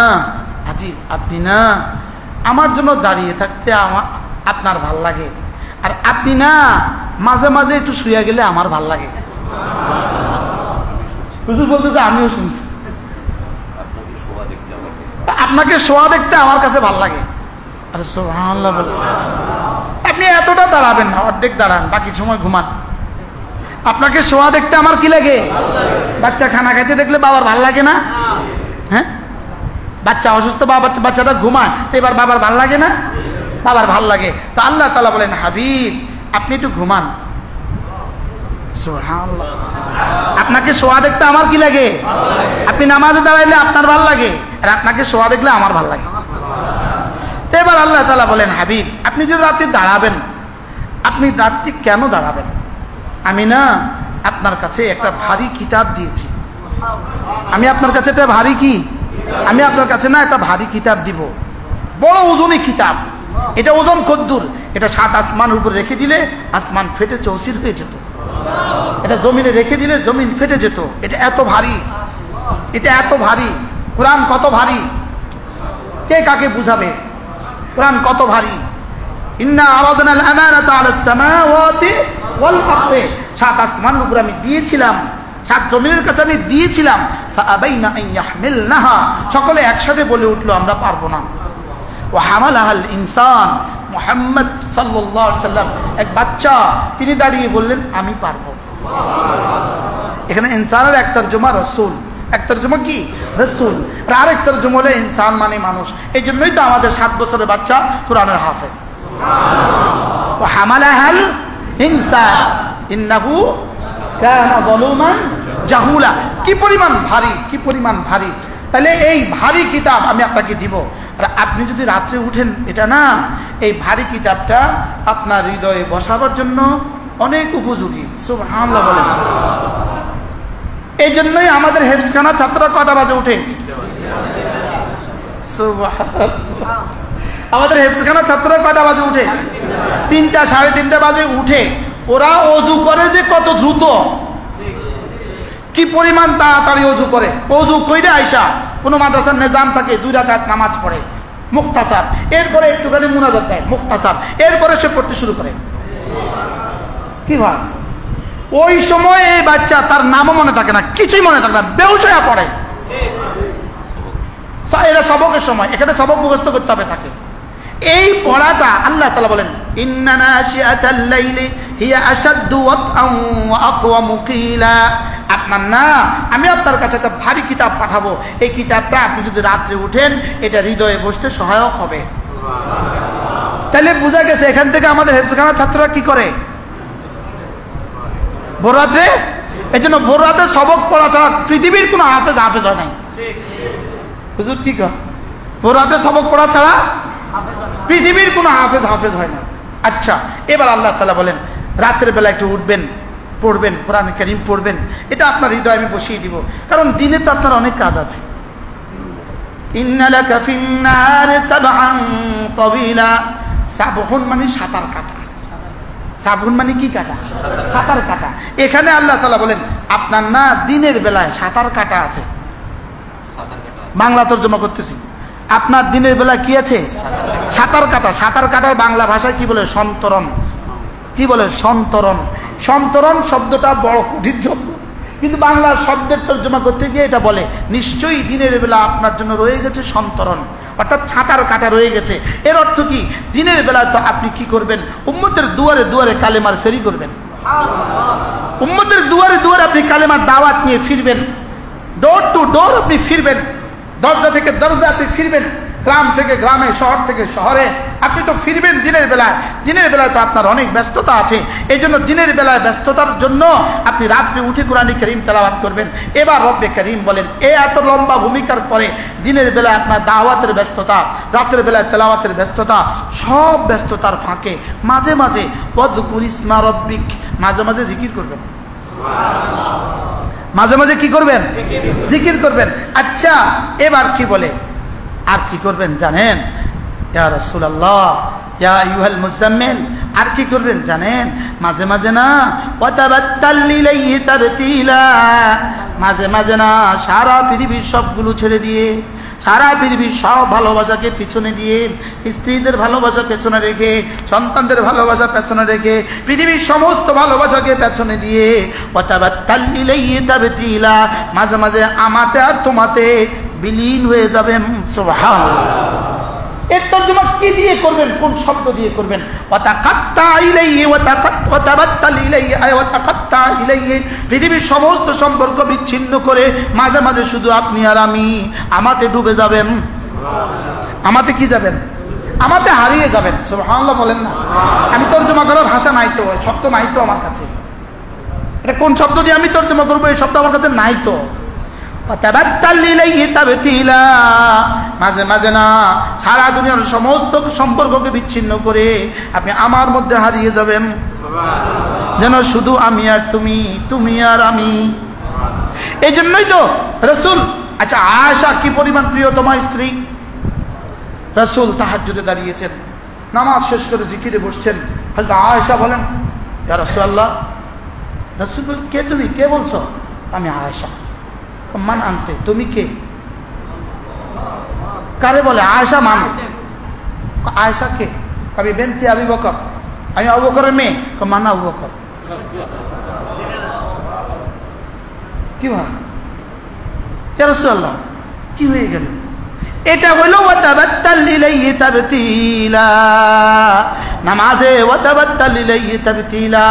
আজিব, আপনি না আমার জন্য দাঁড়িয়ে থাকতে আপনার ভাল লাগে, আর আপনি না মাঝে মাঝে একটু শুয়ে গেলে আমার ভাল লাগে। হুজুর বলতেছে, আমিও শুনছি, আপনাকে শোয়া দেখতে আমার কাছে ভাল লাগে। আরে সুবহানাল্লাহ, আপনি এতটা দাঁড়াবেন না, অর্ধেক দাঁড়ান, বাকি সময় ঘুমান। আপনাকে শোয়া দেখতে আমার কি লাগে? বাচ্চা খানা খাইতে দেখলে বাবার ভাল লাগে না? হ্যাঁ, বাচ্চা অসুস্থ, বাচ্চাটা ঘুমায়, এবার বাবার ভাল লাগে না? বাবার ভাল লাগে। তো আল্লাহ তাআলা বলেন, হাবিব আপনি একটু ঘুমান। সুবহানাল্লাহ, আপনাকে শোয়া দেখতে আমার কি লাগে? আপনি নামাজে দাঁড়াইলে আপনার ভাল লাগে, আর আপনাকে শোয়া দেখলে আমার ভাল লাগে। তো এবার আল্লাহ তাআলা বলেন, হাবিব আপনি যে রাতে দাঁড়াবেন, আপনি রাত্রি কেন দাঁড়াবেন? আমি না আপনার কাছে একটা ভারী কিতাব দিয়েছি। আমি আপনার কাছে একটা ভারী কি? আমি আপনার কাছে না একটা ভারী কিতাব দিব, বড় ওজনী কিতাব। এটা ওজন কদ্দুর? এটা 7 আসমানের উপরে রেখে দিলে আসমান ফেটে চৌচির হয়ে যেত। এটা জমিনে রেখে দিলে জমিন ফেটে যেত। এটা এত ভারী, এটা এত ভারী। কোরআন কত ভারী, কে কাকে বুঝাবে? কোরআন কত ভারী। ইন্না আরাদনাল আমানাতা আলাস সামাওয়াতি ওয়াল আরদি, 7 আসমানের উপরে আমি দিয়েছিলাম, 7 জমিনের কাছে আমি দিয়েছিলাম। ফাআবাইনা আন ইয়াহমিলনাহা, সকলে একসাথে বলে উঠলো আমরা পারবো না। ওয়া হামালাহাল ইনসান, মুহাম্মদ সাল্লাল্লাহু আলাইহি সাল্লাম এক বাচ্চা, তিনি দাঁড়িয়ে বললেন আমি পারবো। এখানে ইনসানের এক তরজমা রাসূল, এক তরজমা কি? রাসূল। আর আরেক তরজমা হলো ইনসান মানে মানুষ। এই জন্যই তো আমাদের 7 বছরের বাচ্চা কোরআনের হাফেজ। ওয়া হামালাহাল ইনসান ইন্নাহু কানা যালুমান জাহুলা। কি পরিমাণ ভারী, কি পরিমাণ ভারী। তাহলে এই ভারী কিতাব আমি আপনাকে দিব। আর আপনি যদি রাত্রে উঠেন, এটা না, এই ভারী কিতাবটা আপনার হৃদয়ে বসাবার জন্য অনেক উপযোগী। সুবহানাল্লাহ বলেন। এই জন্যই আমাদের হেফজখানা ছাত্ররা কটা বাজে উঠে? আমাদের হেফজখানা ছাত্ররা কটা বাজে উঠে? 3টা, 3:30 বাজে উঠে। ওরা অজু করে যে কত দ্রুত, কি পরিমাণ তাড়াতাড়ি অজু করে। অজু কইরে আইসা কোনো মাদ্রাসার নিজাম থাকে 2 রাকাত নামাজ পড়ে মুখতাসার, এরপরে একটুখানি মুনাজাত দেয় মুখতাসার, এরপরে সে পড়তে শুরু করে। কি ভাই, ওই সময় এই বাচ্চা তার নামও মনে থাকে না, কিছুই মনে থাকে না, বেহুশ হয়ে পড়ে। এটা সবকের সময়, এখানে সবক মুখস্থ করতে হবে তাকে। এই পড়াটা আল্লাহ তাআলা বলেন, ইন্না নাশিআতাল লাইলি হিয়া আশাদ্দু ওয়াতআন ওয়া আকওয়ামু কিলা। আপনার না, আমি আপনার কাছে একটা ভারী কিতাব পাঠাবো, এই কিতাবটা আপনি যদি রাত্রে উঠেন এটা হৃদয়ে বসতে সহায়ক হবে। তাহলে বোঝা গেছে এখান থেকে আমাদের হেফজখানা ছাত্ররা কি করে ভোর রাত্রে। এই জন্য ভোর রাতে সবক পড়া ছাড়া পৃথিবীর কোনো হাফেজ হয় নাই। হুজুর কি কর, ভোর রাতে সবক পড়া ছাড়া পৃথিবীর কোনো হাফেজ হয় না। আচ্ছা, এবার আল্লাহ তাআলা বলেন রাতের বেলা একটু উঠবেন, পড়বেন, কোরআন কারীম পড়বেন, এটা আপনার হৃদয়ে আমি বসিয়ে দিব। কারণ দিনে তো আপনার অনেক কাজ আছে। ইন্না লাকা ফিন-নাহারি সাবআন তাওয়িলা। সাবহুন মানে সাঁতার কাটা। সাবহুন মানে কি কাটা? সাঁতার কাটা। এখানে আল্লাহ তাআলা বলেন আপনার না দিনের বেলায় সাঁতার কাটা আছে। বাংলা তরজমা করতেছি, আপনার দিনের বেলা কি আছে? সাঁতার কাটা। সাঁতার কাটার বাংলা ভাষায় কি বলে? সন্তরণ। কি বলে? সন্তরণ। সন্তরণ শব্দটা বড় কঠিন শব্দ, কিন্তু বাংলা শব্দের তর্জমা করতে গিয়ে এটা বলে নিশ্চয়ই দিনের বেলা আপনার জন্য রয়ে গেছে সন্তরণ, অর্থাৎ সাঁতার কাটা রয়ে গেছে। এর অর্থ কি? দিনের বেলা তো আপনি কি করবেন? উম্মতের দুয়ারে দুয়ারে কালেমার ফেরি করবেন। উম্মতের দুয়ারে দুয়ারে আপনি কালেমার দাওয়াত নিয়ে ফিরবেন। ডোর টু ডোর আপনি ফিরবেন, দরজা থেকে দরজা আপনি ফিরবেন, গ্রাম থেকে গ্রামে, শহর থেকে শহরে আপনি তো ফিরবেন দিনের বেলায়। দিনের বেলায় তো আপনার অনেক ব্যস্ততা আছে, এই জন্য দিনের বেলায় ব্যস্ততার জন্য আপনি রাত্রে উঠে কোরআন কারীম তেলাওয়াত করবেন। এবার রব্বে কারীম বলেন এত লম্বা ভূমিকার পরে দিনের বেলায় আপনার দাওয়াতের ব্যস্ততা, রাতের বেলায় তেলাওয়াতের ব্যস্ততা, সব ব্যস্ততার ফাঁকে মাঝে মাঝে ওয়াযকুর ইসমা রাব্বিক, মাঝে মাঝে জিকির করবেন। মাঝে মাঝে কি করবেন? জিকির করবেন। আচ্ছা, এবার কি বলে আর কি করবেন জানেন? ইয়া রাসূলুল্লাহ, ইয়া আইয়ুহাল মুজাম্মিল, আর কি করবেন জানেন? মাঝে মাঝে না ওয়াতাবাত্তাল ইলাইহি তাবতিলা, মাঝে মাঝে না সারা পৃথিবীর সবগুলো ছেড়ে দিয়ে, সারা পৃথিবীর সব ভালোবাসাকে পিছনে দিয়ে, স্ত্রীদের ভালোবাসা পেছনে রেখে, সন্তানদের ভালোবাসা পেছনে রেখে, পৃথিবীর সমস্ত ভালোবাসাকে পেছনে দিয়ে ওয়াতাবাত্তাল ইলাইহি তাবতিলা, মাঝে মাঝে আমাতে আর তোমাতে বিলীন হয়ে যাবেন। সুবহানাল্লাহ। এর তরজমা কি দিয়ে করবেন? কোন শব্দ দিয়ে করবেন? ওয়াতাকাত্তা ইলাইহি ওয়াতাবাত্তাল ইলাইহি ওয়াতাকাত্তা ইলাইহি, পৃথিবীর সমস্ত সম্পর্ক বিচ্ছিন্ন করে মাঝে মাঝে শুধু আপনি আর আমি আমাতে ডুবে যাবেন। আমাতে কি যাবেন? আমাতে হারিয়ে যাবেন। সুবহানাল্লাহ বলেন না। আমি তরজমা করার ভাষা নাই তো, শব্দ নাই তো আমার কাছে। এটা কোন শব্দ দিয়ে আমি তরজমা করবো? এই শব্দ আমার কাছে নাই তো। মাঝে মাঝে না সারা দুনিয়ার সমস্ত সম্পর্ককে বিচ্ছিন্ন করে আপনি আমার মধ্যে হারিয়ে যাবেন, যেন শুধু আমি আর তুমি, তুমি আর আমি। এই জন্যই তো রাসূল, আচ্ছা আয়েশা কি পরিমাণ প্রিয়তমা স্ত্রী। রাসূল তাহাজ্জুদে দাঁড়িয়েছেন, নামাজ শেষ করে জিকিরে বসছেন। হযরত আয়েশা বলেন ইয়া রাসূলুল্লাহ। রাসূল বলেন কে তুমি? কে বলছো? আমি আয়েশা। মান আনতে, তুমি কে? কারে বলে? আয়েশা মান। আয়েশা কে? আমি বেনতে আবু বকর, আমি আবু বকরের মেয়ে। মানা আবু বকর। কি ভাই ইয়া রাসূলুল্লাহ, কি হয়ে গেল? এটা হলো ওয়াতাবাত্তাল ইলাইহি তাবতিলা, নামাজে ওয়াতাবাত্তাল ইলাইহি তাবতিলা,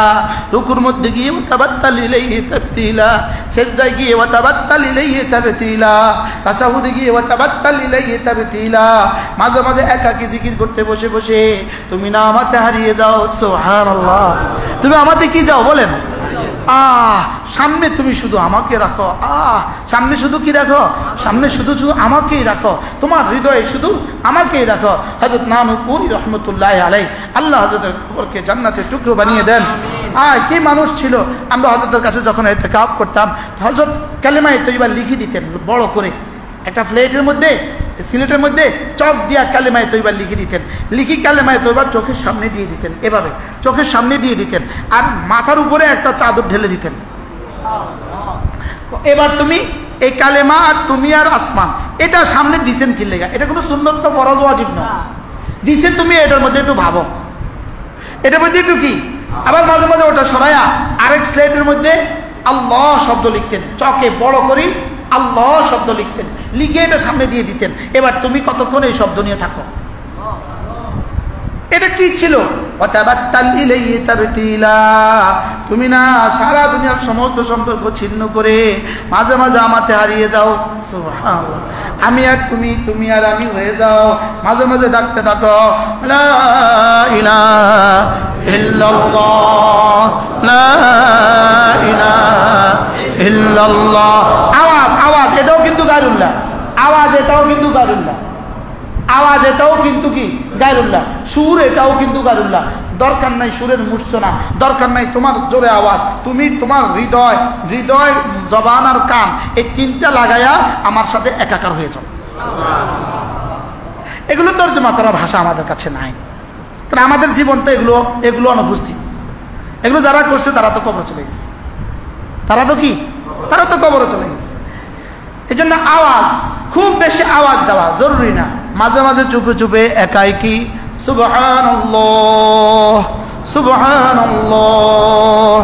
রুকুর মধ্যে গিয়ে ওয়াতাবাত্তাল ইলাইহি তাবতিলা, সিজদায় গিয়ে ওয়াতাবাত্তাল ইলাইহি তাবতিলা, তাশাহুদে গিয়ে ওয়াতাবাত্তাল ইলাইহি তাবতিলা। মাঝে মাঝে একাকী জিকির করতে বসে বসে তুমি না আমাতে হারিয়ে যাও। সুবহানাল্লাহ। তুমি আমাতে কি যাও বলেন? সামনে তুমি শুধু আমাকে রাখো, সামনে শুধু কি রাখো, সামনে শুধু শুধু আমাকেই রাখো, তোমার হৃদয়ে শুধু আমাকেই রাখো। হযরত নানুপুরি রহমতুল্লাহ আলাইহি, আল্লাহ হযরতের কবরকে জান্নাতের টুকরো বানিয়ে দেন। কি মানুষ ছিল। আমরা হযরতের কাছে যখন ইতিকাফ করতাম, হযরত কালেমায়ে তয়্যিবা লিখে দিতেন বড় করে, একটা প্লেটের মধ্যে, সিলেটের মধ্যে চক দিয়া কালেমায়ে তয়্যিবা লিখে দিতেন, লিখি কালেমায়ে তয়্যিবা চোখের সামনে দিয়ে দিতেন, এভাবে চোখের সামনে দিয়ে দিতেন, আর মাথার উপরে একটা চাদর ঢেলে দিতেন। এবার তুমি এই কালেমা আর তুমি আর আসমান, এটা সামনে দিছেন কি লেগা? এটা কোনো সুন্নত না, ফরজ ওয়াজিব না, দিছেন তুমি এটার মধ্যে একটু ভাবো, এটার মধ্যে একটু কি। আবার মাঝে মাঝে ওটা সরাইয়া আরেক স্লেটের মধ্যে আল্লাহ শব্দ লিখতেন, চকে বড় করি আল্লাহ শব্দ লিখতেন, লিখে এটা সামনে দিয়ে দিতেন। এবার তুমি কতক্ষণ এই শব্দ নিয়ে থাকো? এটা কি ছিল? তুমি না সারা দুনিয়ার সমস্ত সম্পর্ক ছিন্ন করে মাঝে মাঝে আমাতে হারিয়ে যাও। সুবহানাল্লাহ। আমি আর তুমি, তুমি আর আমি হয়ে যাও। মাঝে মাঝে ডাকতে থাকো, লা ইলাহা ইল্লাল্লাহ, লা ইলাহা ইল্লাল্লাহ। আওয়াজ, আওয়াজ এটাও কিন্তু গায়রুল্লাহ, আওয়াজ এটাও কিন্তু গায়রুল্লাহ, আওয়াজ এটাও কিন্তু কি গায়রুল্লাহ, সুর এটাও কিন্তু গায়রুল্লাহ। দরকার নাই সুরের মূর্ছনা, দরকার নাই তোমার জোরে আওয়াজ, তুমি তোমার হৃদয়, হৃদয়, জবান আর কান, এই তিনটা লাগাইয়া আমার সাথে একাকার হয়ে যাও। এগুলো তর্জমা করা ভাষা আমাদের কাছে নাই, কারণ আমাদের জীবন তো এগুলো এগুলো অনুপস্থিত। এগুলো যারা করছে তারা তো কবরে চলে গেছে, তারা তো কি, তারা তো কবরে চলে গেছে। এই জন্য আওয়াজ, খুব বেশি আওয়াজ দেওয়া জরুরি না, মাঝে মাঝে চুপে চুপে একাই কি সুবহানাল্লাহ, সুবহানাল্লাহ,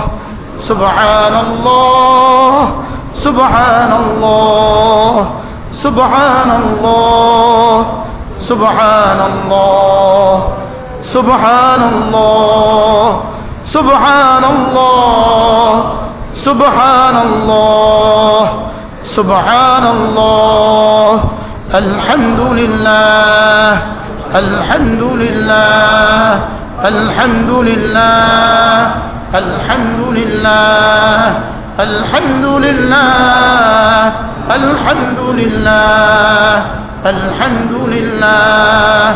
সুবহানাল্লাহ, সুবহানাল্লাহ, সুবহানাল্লাহ, সুবহানাল্লাহ, সুবহানাল্লাহ, সুবহানাল্লাহ, সুবহানাল্লাহ, সুবহানাল্লাহ, আলহামদুলিল্লাহ, আলহামদুলিল্লাহ, আলহামদুলিল্লাহ, আলহামদুলিল্লাহ, আলহামদুলিল্লাহ, আলহামদুলিল্লাহ, আলহামদুলিল্লাহ,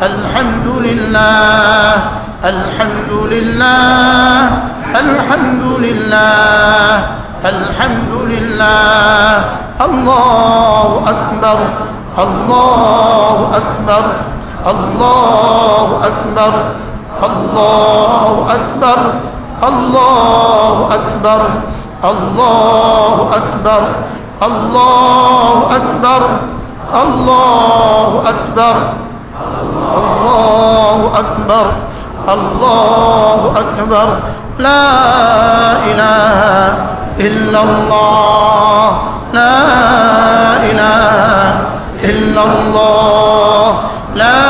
আলহামদুলিল্লাহ, আলহামদুলিল্লাহ, আলহামদুলিল্লাহ, আলহামদুলিল্লাহ, আল্লাহু আকবার, আল্লাহু আকবার, আল্লাহু আকবার, আল্লাহু আকবার, আল্লাহু আকবার, আল্লাহু আকবার, আল্লাহু আকবার, আল্লাহু আকবার, আল্লাহু আকবার, আল্লাহু আকবার, লা ইলাহা ইল্লাল্লাহ, লা ইলাহা ইল্লাল্লাহ, লা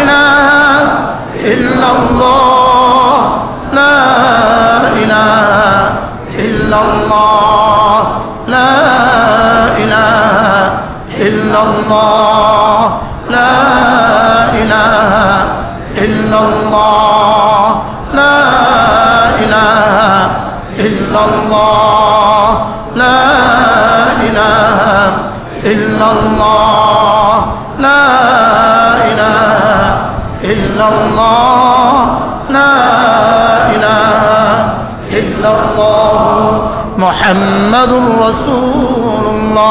ইলাহা ইল্লাল্লাহ, লা ইলাহা ইল্লাল্লাহ, লা ইলাহা ইল্লাল্লাহ, লা ইলাহা ইল্লাল্লাহ, লা ইলাহা ইল্লাল্লাহ, লা ইলাহা ইল্লাল্লাহ, লা ইলাহা ইল্লাল্লাহ, লা ইলাহা ইল্লাল্লাহ, মুহাম্মাদুর রাসূলুল্লাহ।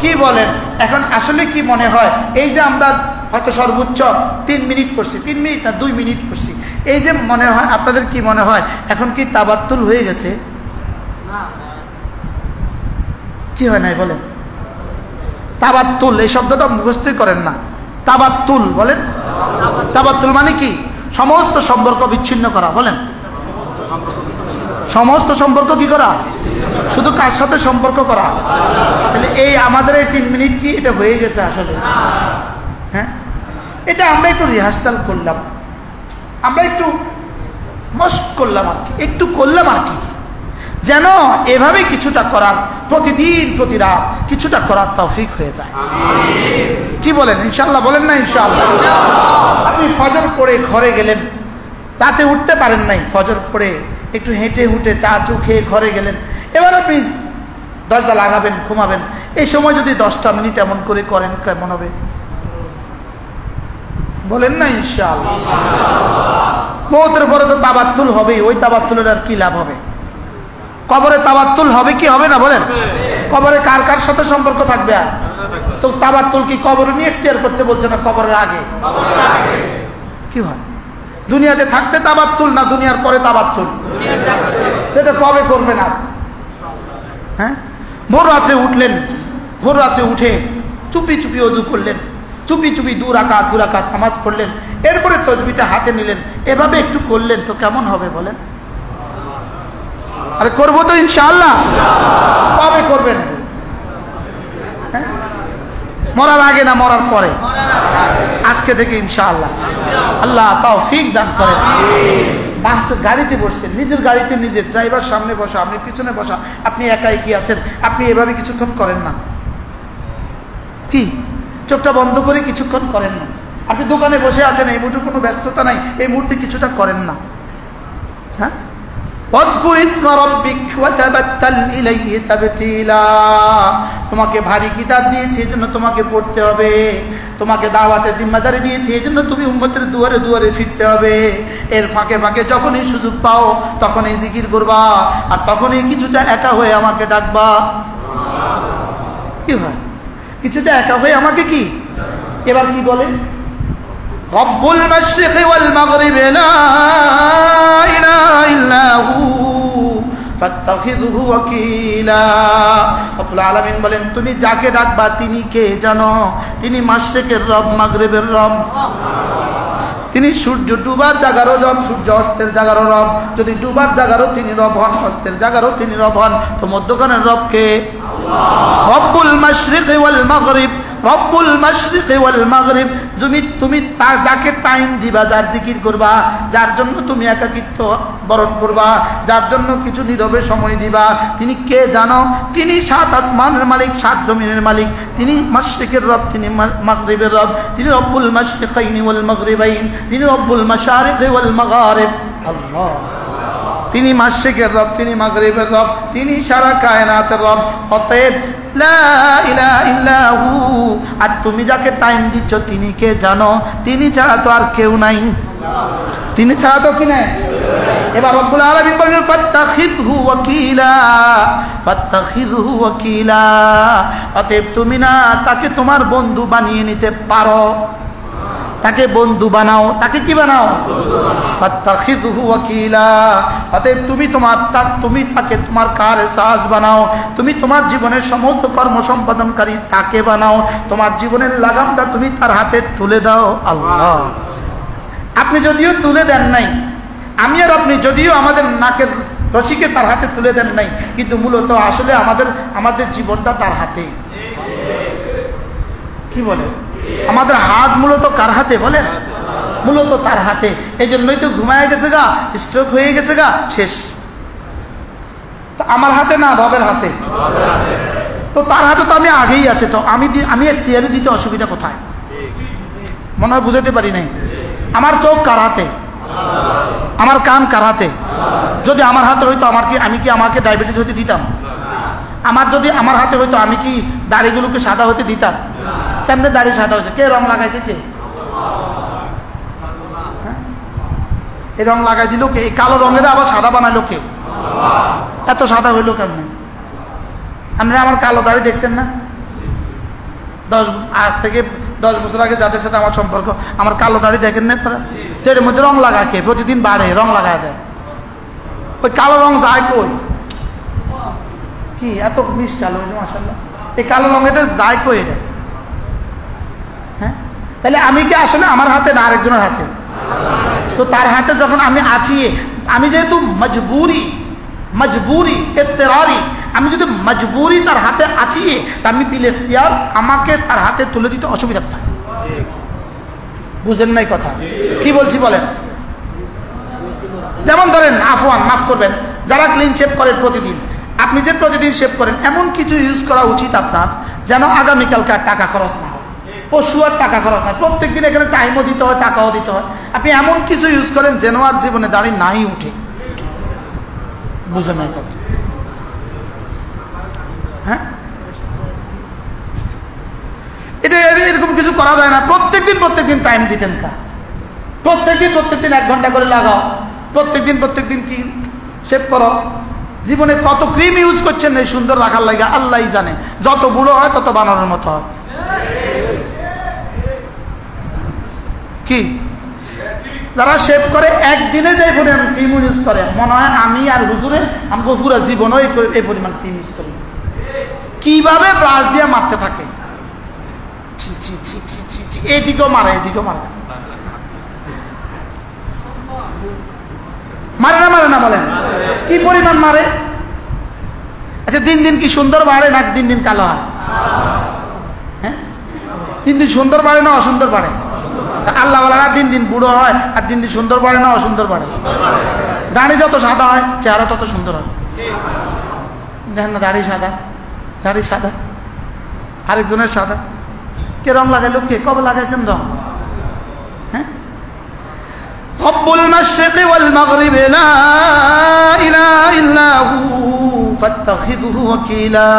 কি বলেন এখন? আসলে কি মনে হয়, এই যে আমরা হয়তো সর্বোচ্চ 3 মিনিট করছি, 3 মিনিট না 2 মিনিট করছি, এই যে মনে হয়, আপনাদের কি মনে হয় এখন কি তাবাত্তুল হয়ে গেছে? কি হয় নাই বলেন? তাবাত্তুল এই শব্দটা মুখস্থ করেন না, তাবাত্তুল বলেন। তাবাত্তুল মানে কি? সমস্ত সম্পর্ক বিচ্ছিন্ন করা। বলেন, সমস্ত সম্পর্ক কি করা? শুধু কার সাথে সম্পর্ক করা? তাহলে এই আমাদের এই 3 মিনিট কি এটা হয়ে গেছে আসলে? হ্যাঁ, এটা আমরা একটু রিহার্সাল করলাম, আমরা একটু মস্ক করলাম আর কি, একটু করলাম আর কি, যেন এভাবে কিছুটা করার, প্রতিদিন প্রতি রাত কিছুটা করার তৌফিক হয়ে যায়। কি বলেন? ইনশাআল্লাহ বলেন না? ইনশাআল্লাহ। আপনি ফজর পড়ে ঘরে গেলেন, রাতে উঠতে পারেন নাই, ফজর পড়ে একটু হেঁটে হুটে চা চু খেয়ে ঘরে গেলেন, এবার আপনি দরজা লাগাবেন, ঘুমাবেন। এই সময় যদি 10টা মিনিট এমন করে করেন কেমন হবে বলেন না? ইনশাআল্লাহ মওতের পরে তো তাবাত্তুল হবেই, ওই তাবাত্তুলের আর কি লাভ হবে? কবরে তাবাত্তুল হবে কি হবে না বলেন? কবরে কার কার সাথে সম্পর্ক থাকবে? আর তো তাবাত্তুল কি কবরে নিয়ে এখতিয়ার করতে বলছে না কবরের আগে? কি হয় দুনিয়াতে থাকতে তাবাত্তুল না দুনিয়ার পরে তাবাত্তুল? সেটা কবে করবে না? হ্যাঁ, ভোর রাত্রে উঠলেন, ভোর রাত্রে উঠে চুপি চুপি ওযু করলেন, চুপি চুপি 2 রাকাত নামাজ পড়লেন, এরপরে তাসবিহটা হাতে নিলেন, এভাবে একটু করলেন তো কেমন হবে বলেন? আরে করবো তো ইনশাআল্লাহ। কবে করবেন? মরার আগে না মরার পরে? আজকে থেকে ইনশাআল্লাহ। আল্লাহ তৌফিক দান করেন। বাসে গাড়িতে বসছেন, নিজের গাড়িতে নিজে, ড্রাইভার সামনে বসা, আপনি পিছনে বসা, আপনি একাই কি আছেন, আপনি এভাবে কিছুক্ষণ করেন না? কি চোখটা বন্ধ করে কিছুক্ষণ করেন না? আপনি দোকানে বসে আছেন, এই মুহূর্তে কোনো ব্যস্ততা নাই, এই মুহূর্তে কিছুটা করেন না? হ্যাঁ, তোমাকে ভারী কিতাব দিয়েছে এই জন্য তোমাকে পড়তে হবে, তোমাকে দাওয়াতের জিম্মাদারি দিয়েছে এই জন্য তুমি উম্মতের দুয়ারে দুয়ারে ফিরতে হবে। এর ফাঁকে ফাঁকে যখনই সুযোগ পাও তখনই জিকির করবা, আর তখনই কিছুটা একা হয়ে আমাকে ডাকবা। কি হয় কিছুটা একা হয়ে আমাকে কি? এবার কি বলে? রব্বুল মাশরিকি ওয়াল মাগরিবি লা ইলাহা ইল্লা হু ফাত্তাখিযহু ওয়াকিলা। রব্বুল আলামিন বলেন তুমি যাকে ডাকবা তিনি কে জানো? তিনি মাশরিকের রব, মাগরিবের রব। তিনি সূর্য ডুবার জায়গারও রব, সূর্য অস্তের জায়গারও রব। যদি ডুবার জায়গারও তিনি রব হন, অস্তের জায়গারও তিনি রব হন, তো মধ্যখানের রব কে? আল্লাহ। রব্বুল মাশরিকি ওয়াল মাগরিব, রব্বুল মাশরিকি ওয়াল মাগরিব। তুমি তার যাকে টাইম দিবা, যার জিকির করবা, যার জন্য তুমি একাকিত্ব বরণ করবা, যার জন্য কিছু নীরবে সময় দিবা, তিনি কে জানো? তিনি 7 আসমানের মালিক, 7 জমিনের মালিক। তিনি মাশরিকের রব, তিনি মাগরিবের রব। তিনি রব্বুল মাশরিকাইনি ওয়াল মাগরিবাইন, তিনি রব্বুল মাশারিকি ওয়াল মাগারিব। আল্লাহ। তিনি মাশরিকের রব, তিনি মাগরিবের রব, তিনি সারা কায়নাতের রব। অতএব লা ইলাহা ইল্লা হু। আর তুমি যাকে টাইম দিচ্ছ তিনি কে জানো? তিনি ছাড়া তো আর কেউ নাই, তিনি ছাড়া তো কি নাই। এবার রব্বুল আলামিন বলেন ফাত্তাখিযহু ওয়াকিলা, ফাত্তাখিযহু ওয়াকিলা। অতএব তুমি না তাকে তোমার বন্ধু বানিয়ে নিতে পারো, তাকে বন্ধু বানাও। তাকে কি বানাও? ফাত্তাখিযহু ওয়াকিলা। অতএব তুমি তাকে তোমার কারে সাজ বানাও, তুমি তোমার জীবনের সমস্ত কর্ম সম্পাদনকারী তাকে বানাও, তোমার জীবনের লাগামটা তুমি তার হাতে তুলে দাও। আল্লাহ। আপনি যদিও তুলে দেন নাই, আমি আর আপনি যদিও আমাদের নাকের রশিকে তার হাতে তুলে দেন নাই, কিন্তু মূলত আসলে আমাদের জীবনটা তার হাতে। কি বলে? আমাদের হাত মূলত কার হাতে বলেন? মূলত তার হাতে। এই জন্যই তো ঘুমায় গেছে গা, স্ট্রোক হয়ে গেছে গা, শেষ। তো আমার হাতে না, রবের হাতে। তো তার হাতে তো আমি আগেই আছে, তো আমি এখতিয়ারি দিতে অসুবিধা কোথায়? মনে হয় বুঝাতে পারি নাই। আমার চোখ কার হাতে? আমার কান কার হাতে? যদি আমার হাতে হইতো আমি কি আমাকে ডায়াবেটিস হতে দিতাম? যদি আমার হাতে হইতো আমি কি দাড়িগুলোকে সাদা হতে দিতাম? কেমনে দাড়ি সাদা হয়েছে? কে রং লাগাইছে? কে এই রং লাগাই দিল? কে? এই কালো রঙের আবার সাদা বানাইলো কে? এত সাদা হইলো কেমনে? আপনি আমার কালো দাড়ি দেখছেন না? আজ থেকে 10 বছর আগে যাদের সাথে আমার সম্পর্ক, আমার কালো দাড়ি দেখেন না? তো এর মধ্যে রং লাগায় কে? প্রতিদিন বাড়ে, রং লাগায় দেয়। ওই কালো রং যায় কই? কি এত মিস কালো হয়েছে মাশাআল্লাহ। এই কালো রং এটা যায় কই? এটা হ্যাঁ, তাহলে আমি কি আসলে আমার হাতে না আরেকজনের হাতে? তো তার হাতে যখন আমি আছি, আমি যেহেতু মজবুরি ইত্তেরারি, আমি যদি মজবুরি তার হাতে আছি, তা আমি বিল ইখতিয়ার আমাকে তার হাতে তুলে দিতে অসুবিধা থাকে। বুঝেন নাই কথা? কি বলছি বলেন? যেমন ধরেন, আফওয়ান মাফ করবেন, যারা ক্লিন শেভ করেন প্রতিদিন, আপনি যে প্রতিদিন শেভ করেন, এমন কিছু ইউজ করা উচিত আপনার যেন আগামীকালকে আর টাকা খরচ না হয়, পশু আর টাকা খরচ হয়। প্রত্যেকদিন এখানে টাইমও দিতে হয়, টাকাও দিতে হয়। আপনি এমন কিছু ইউজ করেন যেন আর জীবনে দাড়ি নাই উঠে। বুঝে নাই কথা। হ্যাঁ, এটা এরকম কিছু করা যায় না। প্রত্যেকদিন টাইম দিতেন কা, প্রত্যেকদিন 1 ঘন্টা করে লাগাও, প্রত্যেকদিন কি শেভ করো। জীবনে কত ক্রিম ইউজ করছেন এই সুন্দর রাখার লাগে আল্লাহই জানে। যত বুড়ো হয় তত বানানোর মতো হয়। কি যারা শেভ করে একদিনে যে পরিমাণ ক্রিম ইউজ করে, মনে হয় আমি আর হুজুরে আমাকে পুরো জীবনও এই পরিমাণ ক্রিম ইউজ করি। কিভাবে ব্রাশ দিয়ে মারতে থাকে, এদিকেও মারে মারে না বলেন, কি পরিমাণ মারে। আচ্ছা, দিন কি সুন্দর বাড়ে না দিন কালো হয়? হ্যাঁ, দিন সুন্দর বাড়ে না অসুন্দর বাড়ে? আল্লাহ ওয়ালারা দিন বুড়ো হয় আর দিন সুন্দর বাড়ে না অসুন্দর বাড়ে? দাড়ি যত সাদা হয় চেহারা তত সুন্দর হয়। দেখেন না, দাড়ি সাদা আরেকজনের সাদা। কে রং লাগাইলো? কে কবে লাগাইছেন রং? হ্যাঁ, রব্বুল মাশরিকি ওয়াল মাগরিবি লা ইলাহা ইল্লা হু ফাত্তাখিযুহু ওয়াকিলা।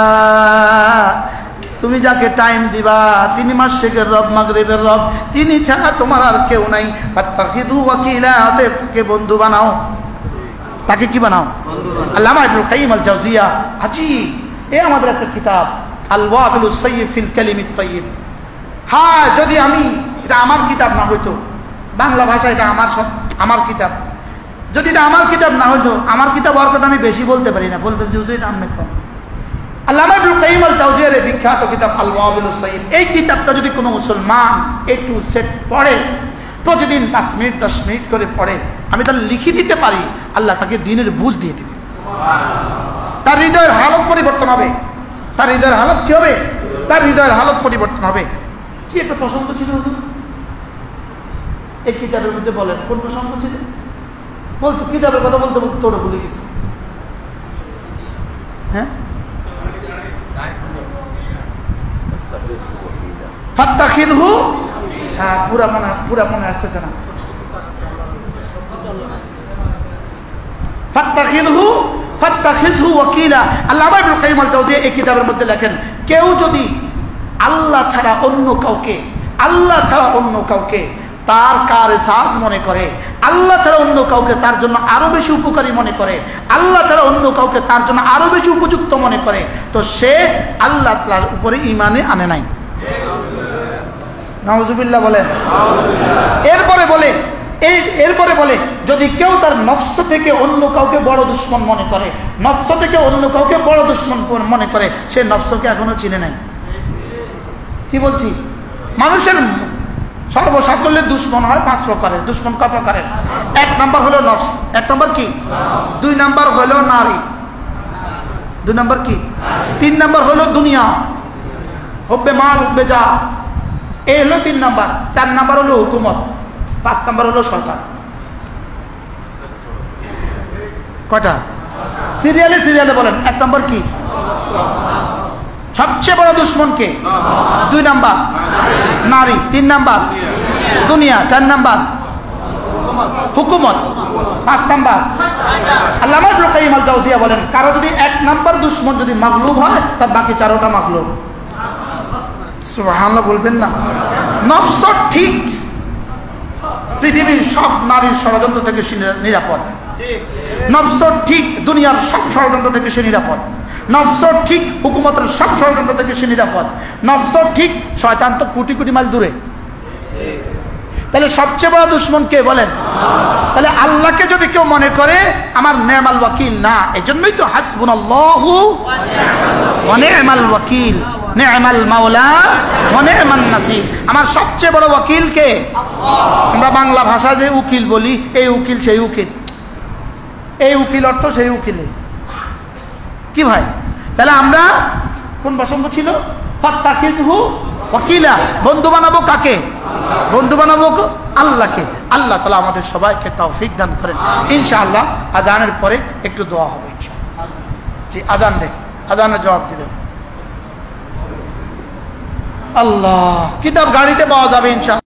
তুমি যাকে টাইম দিবা তিনি মাশরিকের রব, মাগরিবের রব, তিনি ছাড়া তোমার আর কেউ নাই। ফাত্তাখিযুহু ওয়াকিলা, তাকে বন্ধু বানাও। তাকে কি বানাও? আল্লামা ইবনুল কাইয়িম আল জাওজিয়া, আজিব, এ আমাদের একটা কিতাব আল ওয়াবিলুস সাইয়্যিব ফিল কালিমিত তাইয়্যিব। হ্যাঁ, যদি এটা আমার কিতাব না হইতো, বাংলা ভাষা এটা আমার কিতাব, যদি এটা আমার কিতাব না হইতো, আমার কিতাব হওয়ার কথা আমি বেশি বলতে পারি না, বলবেন যে এটা আমি কম। আল্লামা ইবনুল কাইয়িম আল জাওজিয়ার বিখ্যাত কিতাব আল ওয়াবিলুস সাইয়্যিব, এই কিতাবটা যদি কোনো মুসলমান একটু সেট পড়ে, প্রতিদিন 5 মিনিট 10 মিনিট করে পড়ে, আমি তাহলে লিখে দিতে পারি আল্লাহ তাকে দ্বীনের বুঝ দিয়ে দিবে। তার হৃদয়ের হালত পরিবর্তন হবে। তার হৃদয়ের হালত কি হবে? তার হৃদয়ের হালত পরিবর্তন হবে। কি একটা প্রসঙ্গ ছিল হুজুর এই কিতাবের মধ্যে? বলেন কোন প্রসঙ্গ ছিল? বলতো কিতাবের কথা বলতে তোরা ভুলে গেছি। হ্যাঁ, ফাত্তাখিযহু, হ্যাঁ, পুরা মনে আসতেছে না। ফাত্তাখিযহু ওয়াকিলা। আল্লামা ইবনুল কাইয়িম আল জাওজিয়া এই কিতাবের মধ্যে লেখেন, কেউ যদি আল্লাহ ছাড়া অন্য কাউকে তার কারসাজ মনে করে, আল্লাহ ছাড়া অন্য কাউকে তার জন্য আরো বেশি উপকারী মনে করে, আল্লাহ ছাড়া অন্য কাউকে তার জন্য আরো বেশি উপযুক্ত মনে করে, তো সে আল্লাহ তাআলার উপরে ঈমানে আনে নাই। নাউযুবিল্লাহ বলেন। এরপরে বলে যদি কেউ তার নফস থেকে অন্য কাউকে বড় দুশমন মনে করে, মনে করে, সে নফসকে এখনো চিনে নাই। কি বলছি? মানুষের সর্বসাকল্যের দুশ্মন হয় 5 প্রকারের। দুশ্মন কয় প্রকারের? 1 নাম্বার হলো নফস। 1 নাম্বার কি? 2 নাম্বার হলো নারী। 2 নাম্বার কি? 3 নাম্বার হলো দুনিয়া, হুব্বে মাল হুব্বে যা, এই হলো 3 নাম্বার। 4 নাম্বার হলো হুকুমত, 5 নাম্বার হলো শয়তান। কয়টা? সিরিয়ালে বলেন। 1 নাম্বার কি? সবচেয়ে বড় দুশ্মন কে? 2 নাম্বার নারী, 3 নাম্বার দুনিয়া, 4 নাম্বার হুকুমত, 5 নাম্বার। আল্লামা ইবনুল কাইয়িম আল জাওজিয়া বলেন, কারো যদি 1 নাম্বার দুশ্মন যদি মাগলুব হয়, তার বাকি 4টা মাগলুব। সুবহানাল্লাহ বলবেন না? নফস ঠিক পৃথিবীর সব নারীর ষড়যন্ত্র থেকে সে নিরাপদ। নফস ঠিক দুনিয়ার সব ষড়যন্ত্র থেকে সে নিরাপদ। নফস ঠিক হুকুমতের সব ষড়যন্ত্র থেকে সে নিরাপদ। নফস ঠিক শয়তান তো কোটি কোটি মাইল দূরে। তাহলে সবচেয়ে বড় দুশ্মন কে বলেন? তাহলে আল্লাহকে যদি কেউ মনে করে আমার নেমাল ওয়াকিল না, এই জন্যই তো হাসবুনাল্লাহু ওয়া নি'মাল ওয়াকিল, নি'মাল মাওলা ওয়া নি'মান নাসির। আমার সবচেয়ে বড় ওয়াকিল কে? আমরা বাংলা ভাষায় যে উকিল বলি, এই উকিল সেই উকিল, এই উকিল অর্থ সেই উকিলে। কি ভাই? তাহলে আমরা কোন প্রসঙ্গ ছিল? ফাত্তাখিযহু ওয়াকিলা, বন্ধু বানাবো কাকে? বন্ধু বানাবো আল্লাহকে। আল্লাহ তাআলা আমাদের সবাইকে তৌফিক দান করেন। ইনশাআল্লাহ আজানের পরে একটু দোয়া হবে ইনশাআল্লাহ। জি, আজান দেখ, আজানের জবাব দিবেন। আল্লাহ, কিতাব গাড়িতে পাওয়া যাবে ইনশাআল্লাহ।